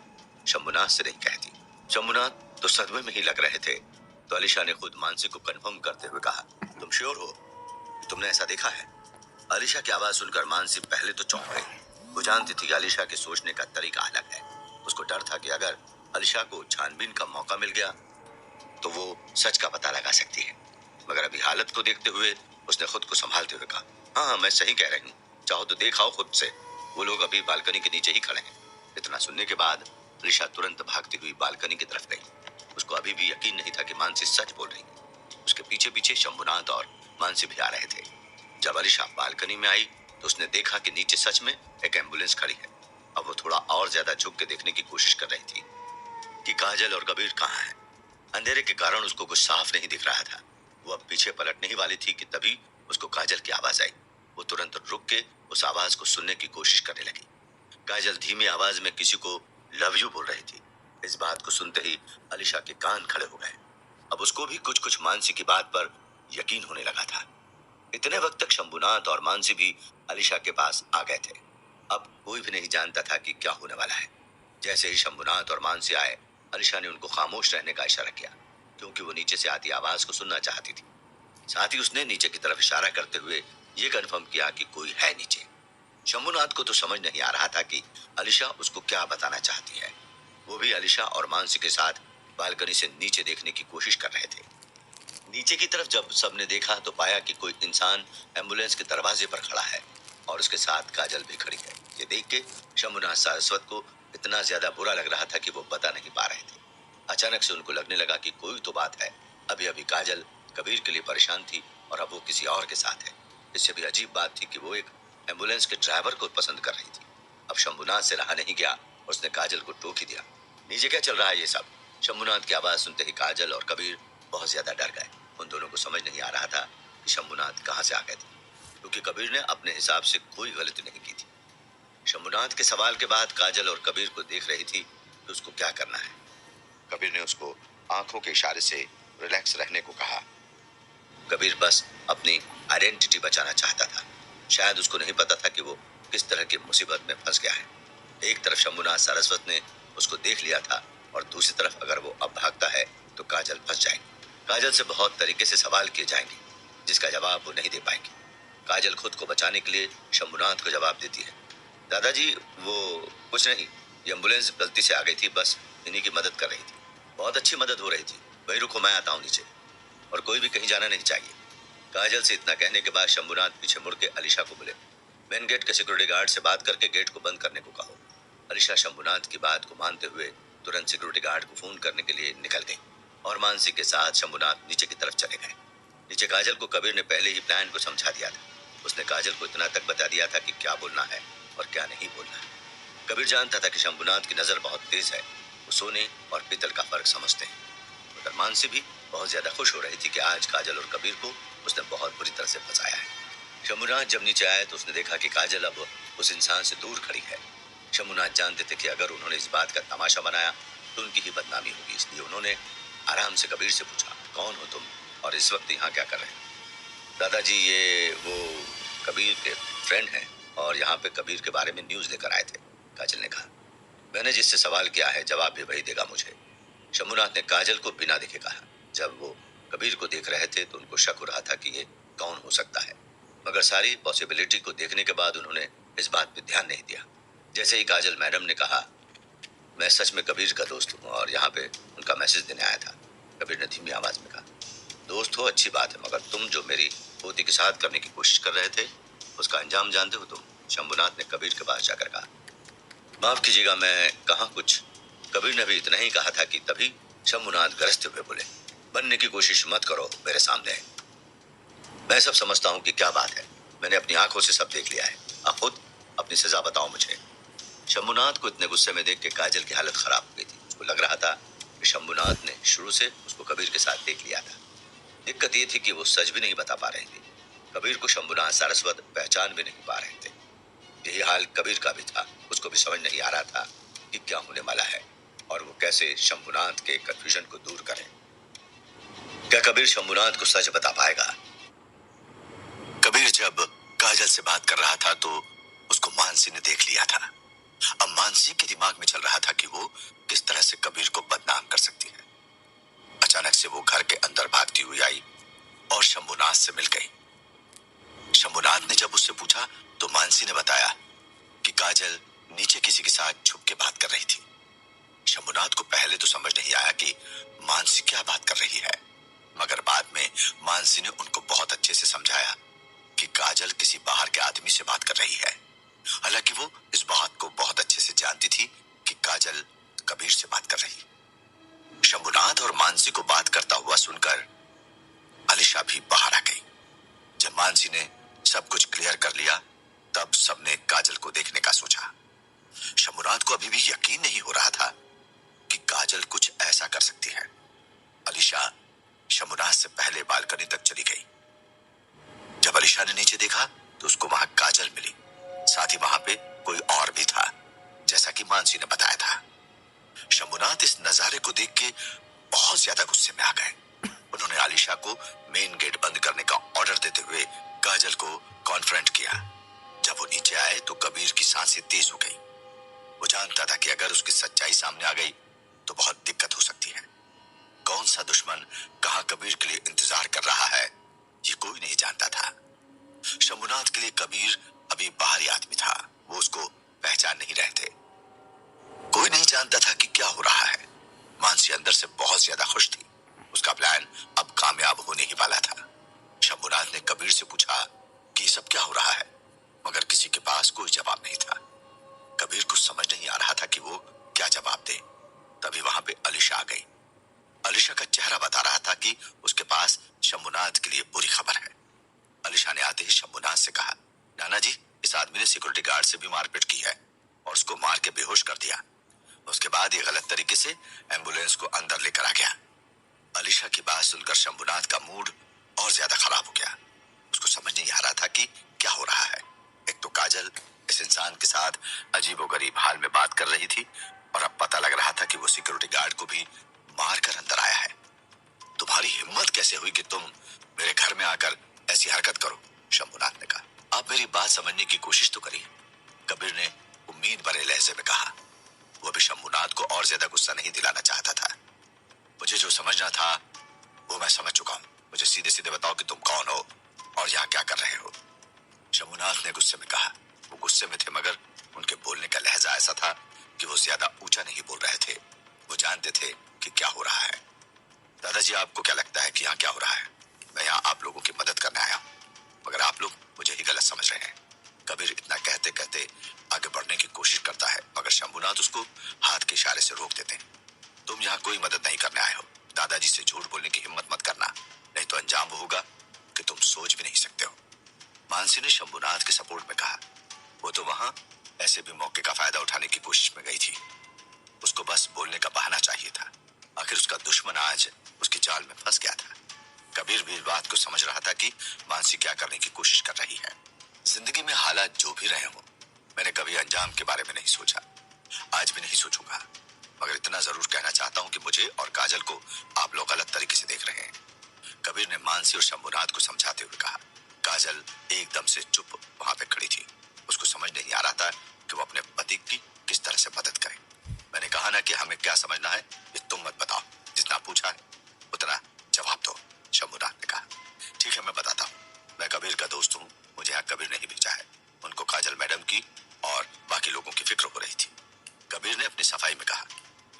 शंभुनाथ से नहीं कहती। शंभुनाथ तो सदमे में ही लग रहे थे, तो अलीशा ने खुद मानसी को कंफर्म करते हुए कहा, तुम श्योर हो? तुमने ऐसा देखा है? अलीशा की आवाज सुनकर मानसी पहले तो चौंक गई। वो जानती थी कि अलीशा के सोचने का तरीका अलग है। उसको डर था कि अगर अलीशा को छानबीन का मौका मिल गया तो वो सच का पता लगा सकती है। मगर अभी हालत को देखते हुए उसने खुद को संभालते हुए कहा, हाँ मैं सही कह रही हूँ, चाहो तो देख आओ खुद से, वो लोग अभी बालकनी के नीचे ही खड़े हैं। इतना सुनने के बाद अलीशा तुरंत भागती हुई बालकनी की तरफ गई। उसको अभी भी यकीन नहीं था कि मानसी सच बोल रही है। उसके पीछे पीछे शंभुनाथ और मानसी भी आ रहे थे। जब अलीशा बालकनी में आई तो उसने देखा कि नीचे सच में एक एम्बुलेंस खड़ी है। अब वो थोड़ा और ज्यादा झुक के देखने की कोशिश कर रही थी कि काजल और कबीर कहाँ हैं। अंधेरे के कारण उसको कुछ साफ नहीं दिख रहा था। वो अब पीछे पलटने ही वाली थी कि तभी उसको काजल की आवाज आई। वो तुरंत रुक के उस आवाज को सुनने की कोशिश करने लगी। काजल धीमी आवाज में किसी को लव यू बोल रही थी। इस बात को सुनते ही अलीशा के कान खड़े हो गए। अब उसको भी कुछ कुछ मानसी की बात पर यकीन होने लगा था। इतने वक्त तक शंभुनाथ और मानसी भी अलीशा के पास आ गए थे। अब कोई भी नहीं जानता था कि क्या होने वाला है। जैसे ही शंभुनाथ और मानसी आए, अलीशा ने उनको खामोश रहने का इशारा किया, क्योंकि वो नीचे से आती आवाज को सुनना चाहती थी। साथ ही उसने नीचे की तरफ इशारा करते हुए ये कन्फर्म किया कि कोई है नीचे। शंभुनाथ को तो समझ नहीं आ रहा था कि अलीशा उसको क्या बताना चाहती है। वो भी अलीशा और मानसी के साथ बालकनी से नीचे देखने की कोशिश कर रहे थे। नीचे की तरफ जब सबने देखा तो पाया कि कोई इंसान एम्बुलेंस के दरवाजे पर खड़ा है और उसके साथ काजल भी खड़ी है। ये देख के शंभुनाथ सारस्वत को इतना ज्यादा बुरा लग रहा था कि वो बता नहीं पा रहे थे। अचानक से उनको लगने लगा कि कोई तो बात है। अभी अभी काजल कबीर के लिए परेशान थी और अब वो किसी और के साथ है। इससे भी अजीब बात थी कि वो एक एम्बुलेंस के ड्राइवर को पसंद कर रही थी। अब शंभुनाथ से रहा नहीं गया और उसने काजल को टोक ही दिया। नीचे क्या चल रहा है ये सब? शंभुनाथ की आवाज सुनते ही काजल और कबीर बहुत ज्यादा डर गए। उन दोनों को समझ नहीं आ रहा था कि शंभुनाथ कहाँ से आ गए थे, क्योंकि कबीर ने अपने हिसाब से कोई गलती नहीं की थी। शंभुनाथ के सवाल के बाद काजल और कबीर को देख रही थी कि उसको क्या करना है। कबीर ने उसको आंखों के इशारे से रिलैक्स रहने को कहा। कबीर बस अपनी आइडेंटिटी बचाना चाहता था। शायद उसको नहीं पता था कि वो किस तरह की मुसीबत में फंस गया है। एक तरफ शंभुनाथ सारस्वत ने उसको देख लिया था और दूसरी तरफ अगर वो अब भागता है तो काजल फंस जाएगी। काजल से बहुत तरीके से सवाल किए जाएंगे जिसका जवाब वो नहीं दे पाएगी। काजल खुद को बचाने के लिए शंभुनाथ को जवाब देती है, दादाजी वो कुछ नहीं, ये एम्बुलेंस गलती से आ गई थी, बस इन्हीं की मदद कर रही थी। बहुत अच्छी मदद हो रही थी, वही रुको मैं आता हूँ नीचे, और कोई भी कहीं जाना नहीं चाहिए। काजल से इतना कहने के बाद शंभुनाथ पीछे मुड़ के अलीशा को बोले, मेन गेट के सिक्योरिटी गार्ड से बात करके गेट को बंद करने को कहो। अलीशा शंभुनाथ की बात को मानते हुए तुरंत सिक्योरिटी गार्ड को फोन करने के लिए निकल गई और मानसी के साथ शंभुनाथ नीचे की तरफ चले गए। नीचे काजल को कबीर ने पहले ही प्लान को समझा दिया था। उसने काजल को इतना तक बता दिया था कि क्या बोलना है और क्या नहीं बोलना है। कबीर जानता था कि शंभुनाथ की नजर बहुत तेज है, वो सोने और पीतल का फर्क समझते हैं। मगर मानसी भी बहुत ज्यादा खुश हो रही थी कि आज काजल और कबीर को उसने बहुत बुरी तरह से फंसाया है। शंभुनाथ जब नीचे आए तो उसने देखा कि काजल अब उस इंसान से दूर खड़ी है। शंभुनाथ जानते थे कि अगर उन्होंने इस बात का तमाशा बनाया तो उनकी ही बदनामी होगी, इसलिए उन्होंने आराम से कबीर से पूछा, कौन हो तुम और इस वक्त यहाँ क्या कर रहे हैं? दादाजी ये वो कबीर के फ्रेंड हैं और यहाँ पे कबीर के बारे में न्यूज लेकर आए थे, काजल ने कहा। मैंने जिससे सवाल किया है जवाब भी वही देगा मुझे, शंभुनाथ ने काजल को बिना देखे कहा। जब वो कबीर को देख रहे थे तो उनको शक हो रहा था कि ये कौन हो सकता है, मगर सारी पॉसिबिलिटी को देखने के बाद उन्होंने इस बात पे ध्यान नहीं दिया। जैसे ही काजल मैडम ने कहा, मैं सच में कबीर का दोस्त हूँ और यहाँ पे उनका मैसेज देने आया था, कबीर ने धीमी आवाज में कहा। दोस्त हो अच्छी बात है, मगर तुम जो मेरी पोती के साथ करने की कोशिश कर रहे थे उसका अंजाम जानते हो तुम? शंभुनाथ ने कबीर के पास जाकर कहा। माफ कीजिएगा, मैं कहाँ कुछ, कबीर ने भी इतना ही कहा था कि तभी शंभुनाथ गरजते हुए बोले, बनने की कोशिश मत करो मेरे सामने, मैं सब समझता हूँ कि क्या बात है, मैंने अपनी आंखों से सब देख लिया है, आप खुद अपनी सजा बताओ मुझे। शंभुनाथ को इतने गुस्से में देख के काजल की हालत खराब हो गई थी। उसको लग रहा था कि शंभुनाथ ने शुरू से उसको कबीर के साथ देख लिया था। दिक्कत ये थी कि वो सच भी नहीं बता पा रहे थे। कबीर को शंभुनाथ सारस्वत पहचान भी नहीं पा रहे थे। यही हाल कबीर का भी था। उसको भी समझ नहीं आ रहा था कि क्या होने वाला है और वो कैसे शंभुनाथ के कंफ्यूजन को दूर करे। क्या कबीर शंभुनाथ को सच बता पाएगा? कबीर जब काजल से बात कर रहा था तो उसको मानसी ने देख लिया था। अब मानसी के दिमाग में चल रहा था कि वो किस तरह से कबीर को बदनाम कर सकती है। अचानक से वो घर के अंदर भागती हुई आई और शंभुनाथ से मिल गई। शंभुनाथ ने जब उससे पूछा तो मानसी ने बताया कि काजल नीचे किसी के साथ छुप के बात कर रही थी। शंभुनाथ को पहले तो समझ नहीं आया कि मानसी क्या बात कर रही है, मगर बाद में मानसी ने उनको बहुत अच्छे से समझाया कि काजल किसी बाहर के आदमी से बात कर रही है। हालांकि वो इस बात को बहुत अच्छे से जानती थी कि काजल कबीर से बात कर रही। शंभुनाथ और मानसी को बात करता हुआ सुनकर अलीशा भी बाहर आ गई। जब मानसी ने सब कुछ क्लियर कर लिया तब सबने काजल को देखने का सोचा। शंभुनाथ को अभी भी यकीन नहीं हो रहा था कि काजल कुछ ऐसा कर सकती है। अलीशा शंभुनाथ से पहले बालकनी तक चली गई। जब अलीशा ने नीचे देखा तो उसको वहां काजल मिली, साथ ही वहां पे कोई और भी था, जैसा कि मानसी ने बताया था। शंभुनाथ इस नजारे को देख के बहुत ज्यादा गुस्से में आ गए। उन्होंने आलिशा को मेन गेट बंद करने का ऑर्डर देते हुए काजल को कॉन्फ्रंट किया। जब वो नीचे आए तो कबीर की सांसें तेज हो गई। वो जानता था कि अगर उसकी सच्चाई सामने आ गई तो बहुत दिक्कत हो सकती है। कौन सा दुश्मन कहां कबीर के लिए इंतजार कर रहा है ये कोई नहीं जानता था। शंभुनाथ के लिए कबीर अभी बाहरी आदमी था, वो उसको पहचान नहीं रहे थे। कोई नहीं जानता था कि क्या हो रहा है। मानसी अंदर से बहुत ज्यादा खुश थी। उसका प्लान अब कामयाब होने ही वाला था। शंभुनाथ ने कबीर से पूछा कि ये सब क्या हो रहा है, मगर किसी के पास कोई जवाब नहीं था। कबीर को समझ नहीं आ रहा था कि वो क्या जवाब दे। तभी वहां पे अलीशा आ गई। अलीशा का चेहरा बता रहा था कि उसके पास शंभुनाथ के लिए बुरी खबर है। अलीशा ने आते ही शंभुनाथ से कहा, नाना जी, इस आदमी ने सिक्योरिटी गार्ड से भी मारपीट की है और उसको मार के बेहोश कर दिया। उसके बाद ये गलत तरीके से एम्बुलेंस को अंदर लेकर आ गया। अलीशा की बात सुनकर शंभुनाथ का मूड और ज्यादा खराब हो गया। उसको समझ नहीं आ रहा था कि क्या हो रहा है। एक तो काजल इस इंसान के साथ अजीबोगरीब हाल में बात कर रही थी और अब पता लग रहा था कि वो सिक्योरिटी गार्ड को भी मारकर अंदर आया है। तुम्हारी हिम्मत कैसे हुई कि तुम मेरे घर में आकर ऐसी हरकत करो? शंभुनाथ ने कहा। आप मेरी बात समझने की कोशिश तो करिए, कबीर ने उम्मीद भरे लहजे में कहा। वो भी शंभुनाथ को और ज्यादा गुस्सा नहीं दिलाना चाहता था। मुझे जो समझना था वो मैं समझ चुका हूँ। मुझे सीधे सीधे बताओ कि तुम कौन हो और यहाँ क्या कर रहे हो? शंभुनाथ ने गुस्से में कहा। वो गुस्से में थे मगर उनके बोलने का लहजा ऐसा था कि वो ज्यादा ऊंचा नहीं बोल रहे थे। वो जानते थे कि क्या हो रहा है। दादाजी, आपको क्या लगता है कि यहाँ क्या हो रहा है? मैं यहाँ आप लोगों की मदद करने आया हूँ, मगर आप लोग मुझे ही गलत समझ रहे हैं। कबीर इतना कहते कहते आगे बढ़ने की कोशिश करता है मगर शंभुनाथ उसको हाथ के इशारे से रोक देते हैं। तुम यहाँ कोई मदद नहीं करने आए हो। दादाजी से झूठ बोलने की हिम्मत मत करना, नहीं तो अंजाम वो होगा कि तुम सोच भी नहीं सकते हो। मानसी ने शंभुनाथ के सपोर्ट में कहा। वो तो वहां ऐसे भी मौके का फायदा उठाने की कोशिश में गई थी। उसको बस बोलने का बहाना चाहिए था। आखिर उसका दुश्मन आज उसकी जाल में फंस गया था। कबीर भी इस बात को समझ रहा था कि मानसी क्या करने की कोशिश कर रही है। जिंदगी में हालात जो भी रहे हों, मैंने कभी अंजाम के बारे में नहीं सोचा, आज भी नहीं सोचूंगा। मगर इतना जरूर कहना चाहता हूँ कि मुझे और काजल को आप लोग गलत तरीके से देख रहे हैं। कबीर ने मानसी और शंभुनाथ को समझाते हुए कहा। काजल एकदम से चुप वहां पे खड़ी थी। उसको समझ नहीं आ रहा था कि वो अपने पति की किस तरह से मदद करे। मैंने कहा ना कि हमें क्या समझना है ये तुम मत बताओ, जितना पूछा है उतना जवाब दो, शंभुनाथ ने कहा। ठीक है, मैं बताता हूँ। मैं कबीर का दोस्त हूँ, मुझे यहाँ कबीर नहीं भेजा है। उनको काजल मैडम की और बाकी लोगों की फिक्र हो रही थी, कबीर ने अपनी सफाई में कहा।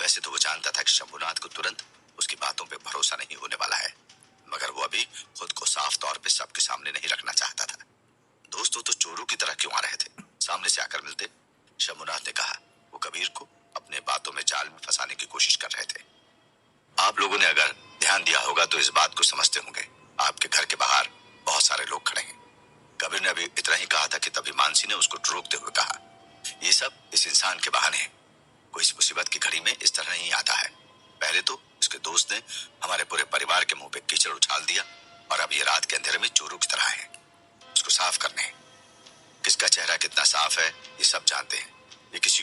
वैसे तो वो जानता था कि शंभुनाथ को तुरंत उसकी बातों पे भरोसा नहीं होने वाला है, मगर वो अभी खुद को साफ तौर पे सबके सामने नहीं रखना चाहता था। दोस्तों तो चोरों की तरह क्यों आ रहे थे, सामने से आकर मिलते, शंभुनाथ ने कहा। वो कबीर को अपने बातों में जाल में फंसाने की कोशिश कर रहे थे। आप लोगों ने अगर ध्यान दिया होगा तो इस बात को समझते होंगे। आपके घर के बाहर बहुत सारे लोग खड़े हैं। कबीर ने अभी इतना ही कहा था कि तभी मानसी ने उसको रोकते हुए कहा, ये सब इस इंसान के बहाने है। कोई इस मुसीबत की घड़ी में इस तरह नहीं आता है। पहले तो इसके दोस्त ने हमारे पूरे परिवार के मुंह पे कीचड़ उछाल दिया और अब ये रात के अंधेरे में चोरों की तरह है। उसको साफ करने हैं। किसका चेहरा कितना साफ है ये सब जानते हैं। ये किसी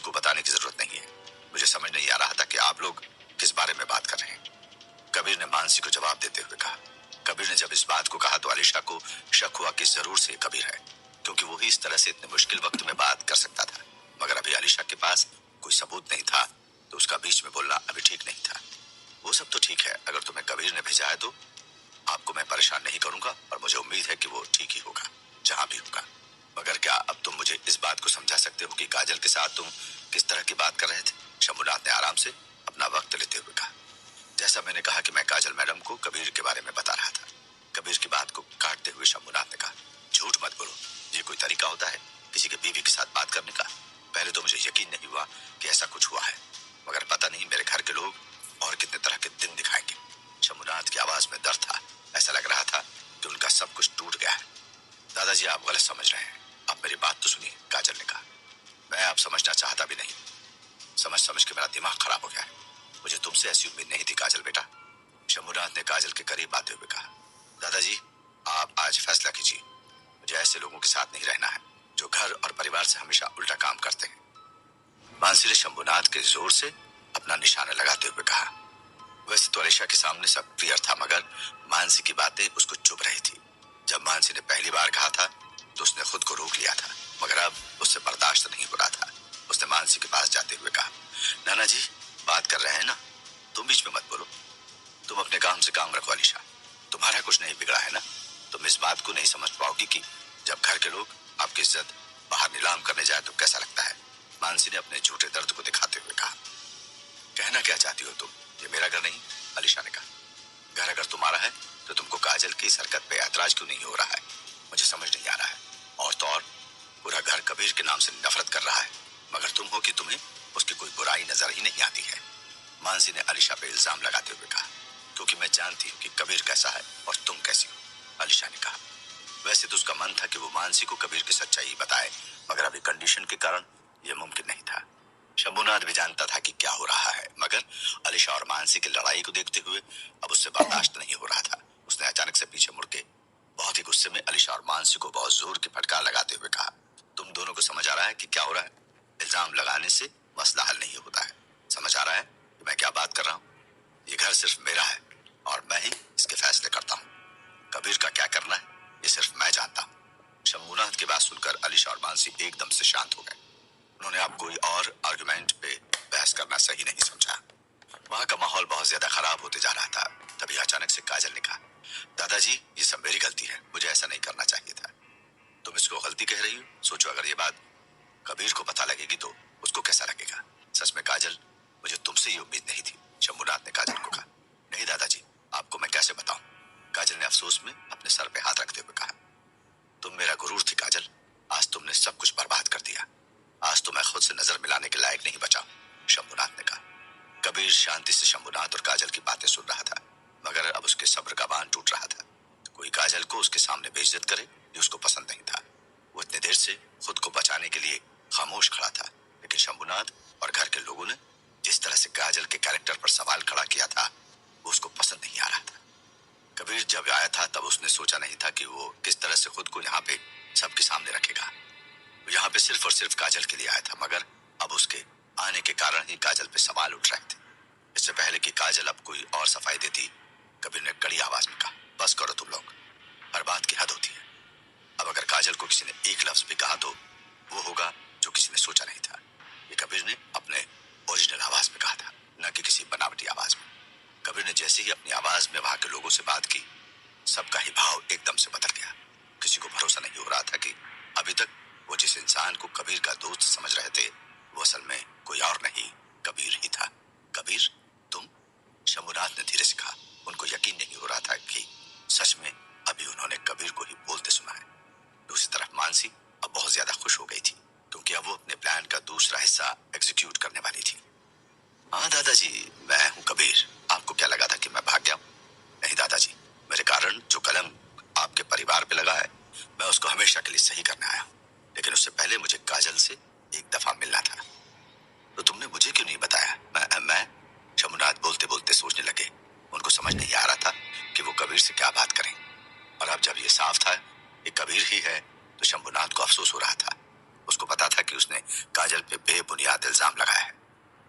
मानसी को जवाब देते हुए कहा। कबीर ने जब इस बात को कहा तो आलिशा को शक हुआ कि जरूर से कबीर है, क्योंकि वो ही इस तरह से इतने मुश्किल वक्त में बात कर सकता था। मगर अभी आलिशा के पास कोई सबूत नहीं था, तो उसका बीच में बोलना अभी ठीक नहीं था। वो सब तो ठीक है, अगर तुम्हें कबीर ने भेजा है तो आपको मैं परेशान नहीं करूंगा, और मुझे उम्मीद है कि वो ठीक ही होगा, जहां भी होगा। मगर क्या अब तुम मुझे इस बात को समझा सकते हो कि काजल के साथ तुम किस तरह की बात कर रहे थे? शंभुनाथ ने आराम से अपना वक्त लेते हुए कहा। जैसा मैंने कहा कि मैं काजल मैडम को कबीर के बारे में बता रहा था। कबीर की बात को काटते हुए शंभुनाथ ने कहा, झूठ मत बोलो, ये कोई तरीका होता है किसी के बीवी के साथ बात करने का? पहले तो मुझे यकीन नहीं हुआ कि ऐसा कुछ हुआ है, मगर पता नहीं मेरे घर के लोग और कितने तरह के दिन दिखाएंगे। शंभुनाथ की आवाज में दर्द था, ऐसा लग रहा था कि उनका सब कुछ टूट गया है। दादाजी आप गलत समझ रहे हैं, आप मेरी बात तो सुनिए, काजल ने कहा। मैं आप समझना चाहता भी नहीं, समझ समझ के मेरा दिमाग खराब हो गया है। मुझे तुमसे ऐसी उम्मीद नहीं थी काजल बेटा, शंभुनाथ ने काजल के करीब आते हुए कहा। दादाजी आप आज फैसला कीजिए, मुझे ऐसे लोगों के साथ नहीं रहना है जो घर और परिवार से हमेशा उल्टा काम करते हैं। मानसी ने शंभुनाथ के जोर से अपना निशाना लगाते हुए कहा। वैसे तो आलिशा के सामने सब क्लियर था, मगर मानसी की बातें उसको चुभ रही थी। जब मानसी ने पहली बार कहा था तो उसने खुद को रोक लिया था, मगर अब उससे बर्दाश्त नहीं हो रहा था। उसने मानसी के पास जाते हुए कहा, नाना जी बात कर रहे हैं ना, तुम बीच में मत बोलो, तुम अपने काम से काम रखो। आलिशा तुम्हारा कुछ नहीं बिगड़ा है ना, तुम इस बात को नहीं समझ पाओगी कि जब घर के लोग आपकी इज्जत बाहर नीलाम करने जाए तो कैसा लगता है? मानसी ने अपने झूठे दर्द को दिखाते हुए कहा। कहना क्या चाहती हो तुम? ये मेरा घर नहीं, आलिशा ने कहा। घर अगर तुम्हारा है तो तुमको काजल की इस हरकत पे ऐतराज क्यों नहीं हो रहा है? मुझे समझ नहीं आ रहा है। और तो और पूरा घर कबीर के नाम से नफरत कर रहा है, मगर तुम हो कि तुम्हें उसकी कोई बुराई नजर ही नहीं आती है। मानसी ने आलिशा पे इल्जाम लगाते हुए कहा। क्योंकि मैं जानती हूँ कि कबीर कैसा है और तुम कैसी हो, आलिशा ने कहा। वैसे तो उसका मन था कि वो मानसी को कबीर की सच्चाई बताए, मगर अभी कंडीशन के कारण यह मुमकिन नहीं था। शंभुनाथ भी जानता था कि क्या हो रहा है, मगर आलिशा और मानसी की लड़ाई को देखते हुए अब उससे बर्दाश्त नहीं हो रहा था। उसने अचानक से पीछे मुड़ के बहुत ही गुस्से में आलिशा और मानसी को बहुत जोर की फटकार लगाते हुए कहा, तुम दोनों को समझ आ रहा है कि क्या हो रहा है? इल्जाम लगाने से मसला हल नहीं होता है। समझ आ रहा है कि मैं क्या बात कर रहा हूँ? ये घर सिर्फ मेरा है और मैं ही इसके फैसले करता हूँ। कबीर का क्या करना है ये सिर्फ मैं जानता हूँ। शंभुनाथ की बात सुनकर आलिशा और मानसी एकदम से शांत हो गए। उन्होंने अब कोई और आर्गुमेंट पे बहस करना सही नहीं समझा। वहां का माहौल बहुत ज्यादा खराब होते जा रहा था। तभी अचानक से काजल ने कहा, दादाजी ये सब मेरी गलती है, मुझे ऐसा नहीं करना चाहिए था। तुम इसको गलती कह रही हो? सोचो अगर ये बात कबीर को पता लगेगी तो उसको कैसा लगेगा? सच में काजल, मुझे तुमसे ये उम्मीद नहीं थी, शंभुनाथ ने काजल को कहा। नहीं दादाजी, आपको मैं कैसे बताऊं? काजल ने अफसोस में अपने सर पे हाथ रखते हुए कहा। तुम मेरा गुरूर थी काजल, आज तुमने सब कुछ बर्बाद कर दिया। आज तो मैं खुद से नजर मिलाने के लायक नहीं बचा, शंभुनाथ ने कहा। कबीर शांति से शंभुनाथ और काजल की बातें सुन रहा था, मगर अब उसके सब्र का बांध टूट रहा था। कोई काजल को उसके सामने बेइज्जत करे ये उसको पसंद नहीं था। वो इतनी देर से खुद को बचाने के लिए खामोश खड़ा था, लेकिन शंभुनाथ और घर के लोगों ने जिस तरह से काजल के कैरेक्टर पर सवाल खड़ा किया था वो उसको पसंद नहीं आ रहा था। कबीर जब आया था तब उसने सोचा नहीं था कि वो किस तरह से खुद को यहाँ पे सबके सामने रखेगा। वो यहाँ पे सिर्फ और सिर्फ काजल के लिए आया था, मगर अब उसके आने के कारण ही काजल पे सवाल उठ रहे थे। इससे पहले कि काजल अब कोई और सफाई देती, कबीर ने कड़ी आवाज में कहा, बस करो तुम लोग, हर बात की हद होती है। अब अगर काजल को किसी ने एक लफ्ज भी कहा तो वो होगा जो किसी ने सोचा नहीं था। ये कबीर ने अपने ओरिजिनल आवाज में कहा था, न कि किसी बनावटी आवाज में। कबीर ने जैसे ही अपनी आवाज में वहां के लोगों से बात की, सबका ही भाव एकदम से बदल गया। किसी को भरोसा नहीं हो रहा था कि अभी तक वो जिस इंसान को कबीर का दोस्त समझ रहे थे वो असल में कोई और नहीं, कबीर ही था। कबीर तुम? शंभुनाथ ने धीरे से कहा। उनको यकीन नहीं हो रहा था कि सच में अभी उन्होंने कबीर को ही बोलते सुना है। दूसरी तरफ मानसी अब बहुत ज्यादा खुश हो गई थी, क्योंकि अब वो अपने प्लान का दूसरा हिस्सा एग्जीक्यूट करने वाली थी। हाँ दादाजी, मैं हूँ कबीर। आपको क्या लगा था कि मैं भाग गया? नहीं दादाजी, मेरे कारण जो कलम आपके परिवार पे लगा है मैं उसको हमेशा के लिए सही करने आया, लेकिन उससे पहले मुझे काजल से एक दफा मिलना था। तो तुमने मुझे क्यों नहीं बताया? मैं शंभुनाथ बोलते बोलते सोचने लगे। उनको समझ नहीं आ रहा था कि वो कबीर से क्या बात करें, और अब जब ये साफ था कि कबीर ही है तो शंभुनाथ को अफसोस हो रहा था। उसको पता था कि उसने काजल पे बेबुनियाद इल्जाम लगाया है।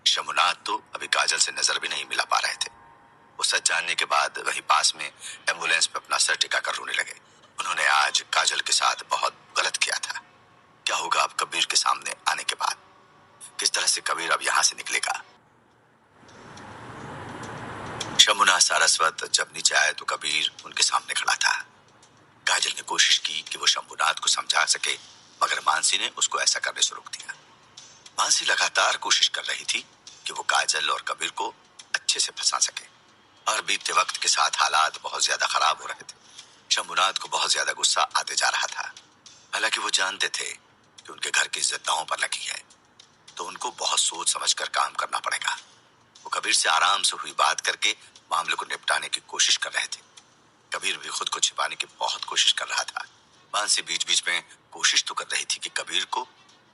शंभुनाथ तो अभी काजल से नजर भी नहीं मिला पा रहे थे। वो सच जानने के बाद वहीं पास में एम्बुलेंस में अपना सर टिकाकर रोने लगे। उन्होंने आज काजल के साथ बहुत गलत किया था। क्या होगा अब कबीर के सामने आने के बाद? किस तरह से कबीर अब यहाँ से निकलेगा? शंभुनाथ सारस्वत जब नीचे आए तो कबीर उनके सामने खड़ा था। काजल ने कोशिश की कि वो शंभुनाथ को समझा सके, मगर मानसी ने उसको ऐसा करने से रोक दिया। मानसी लगातार कोशिश कर रही थी कि वो काजल और कबीर को अच्छे से फंसा सके, और बीतते वक्त के साथ हालात बहुत ज्यादा खराब हो रहे थे। शंभुनाथ को बहुत ज्यादा गुस्सा आते जा रहा था। हालांकि वो जानते थे कि उनके घर की इज्जत दांव पर लगी है, तो उनको बहुत सोच समझकर काम करना पड़ेगा। वो कबीर से आराम से हुई बात करके मामले को निपटाने की कोशिश कर रहे थे। कबीर भी खुद को छिपाने की बहुत कोशिश कर रहा था। मानसी बीच बीच में कोशिश तो कर रही थी कि कबीर को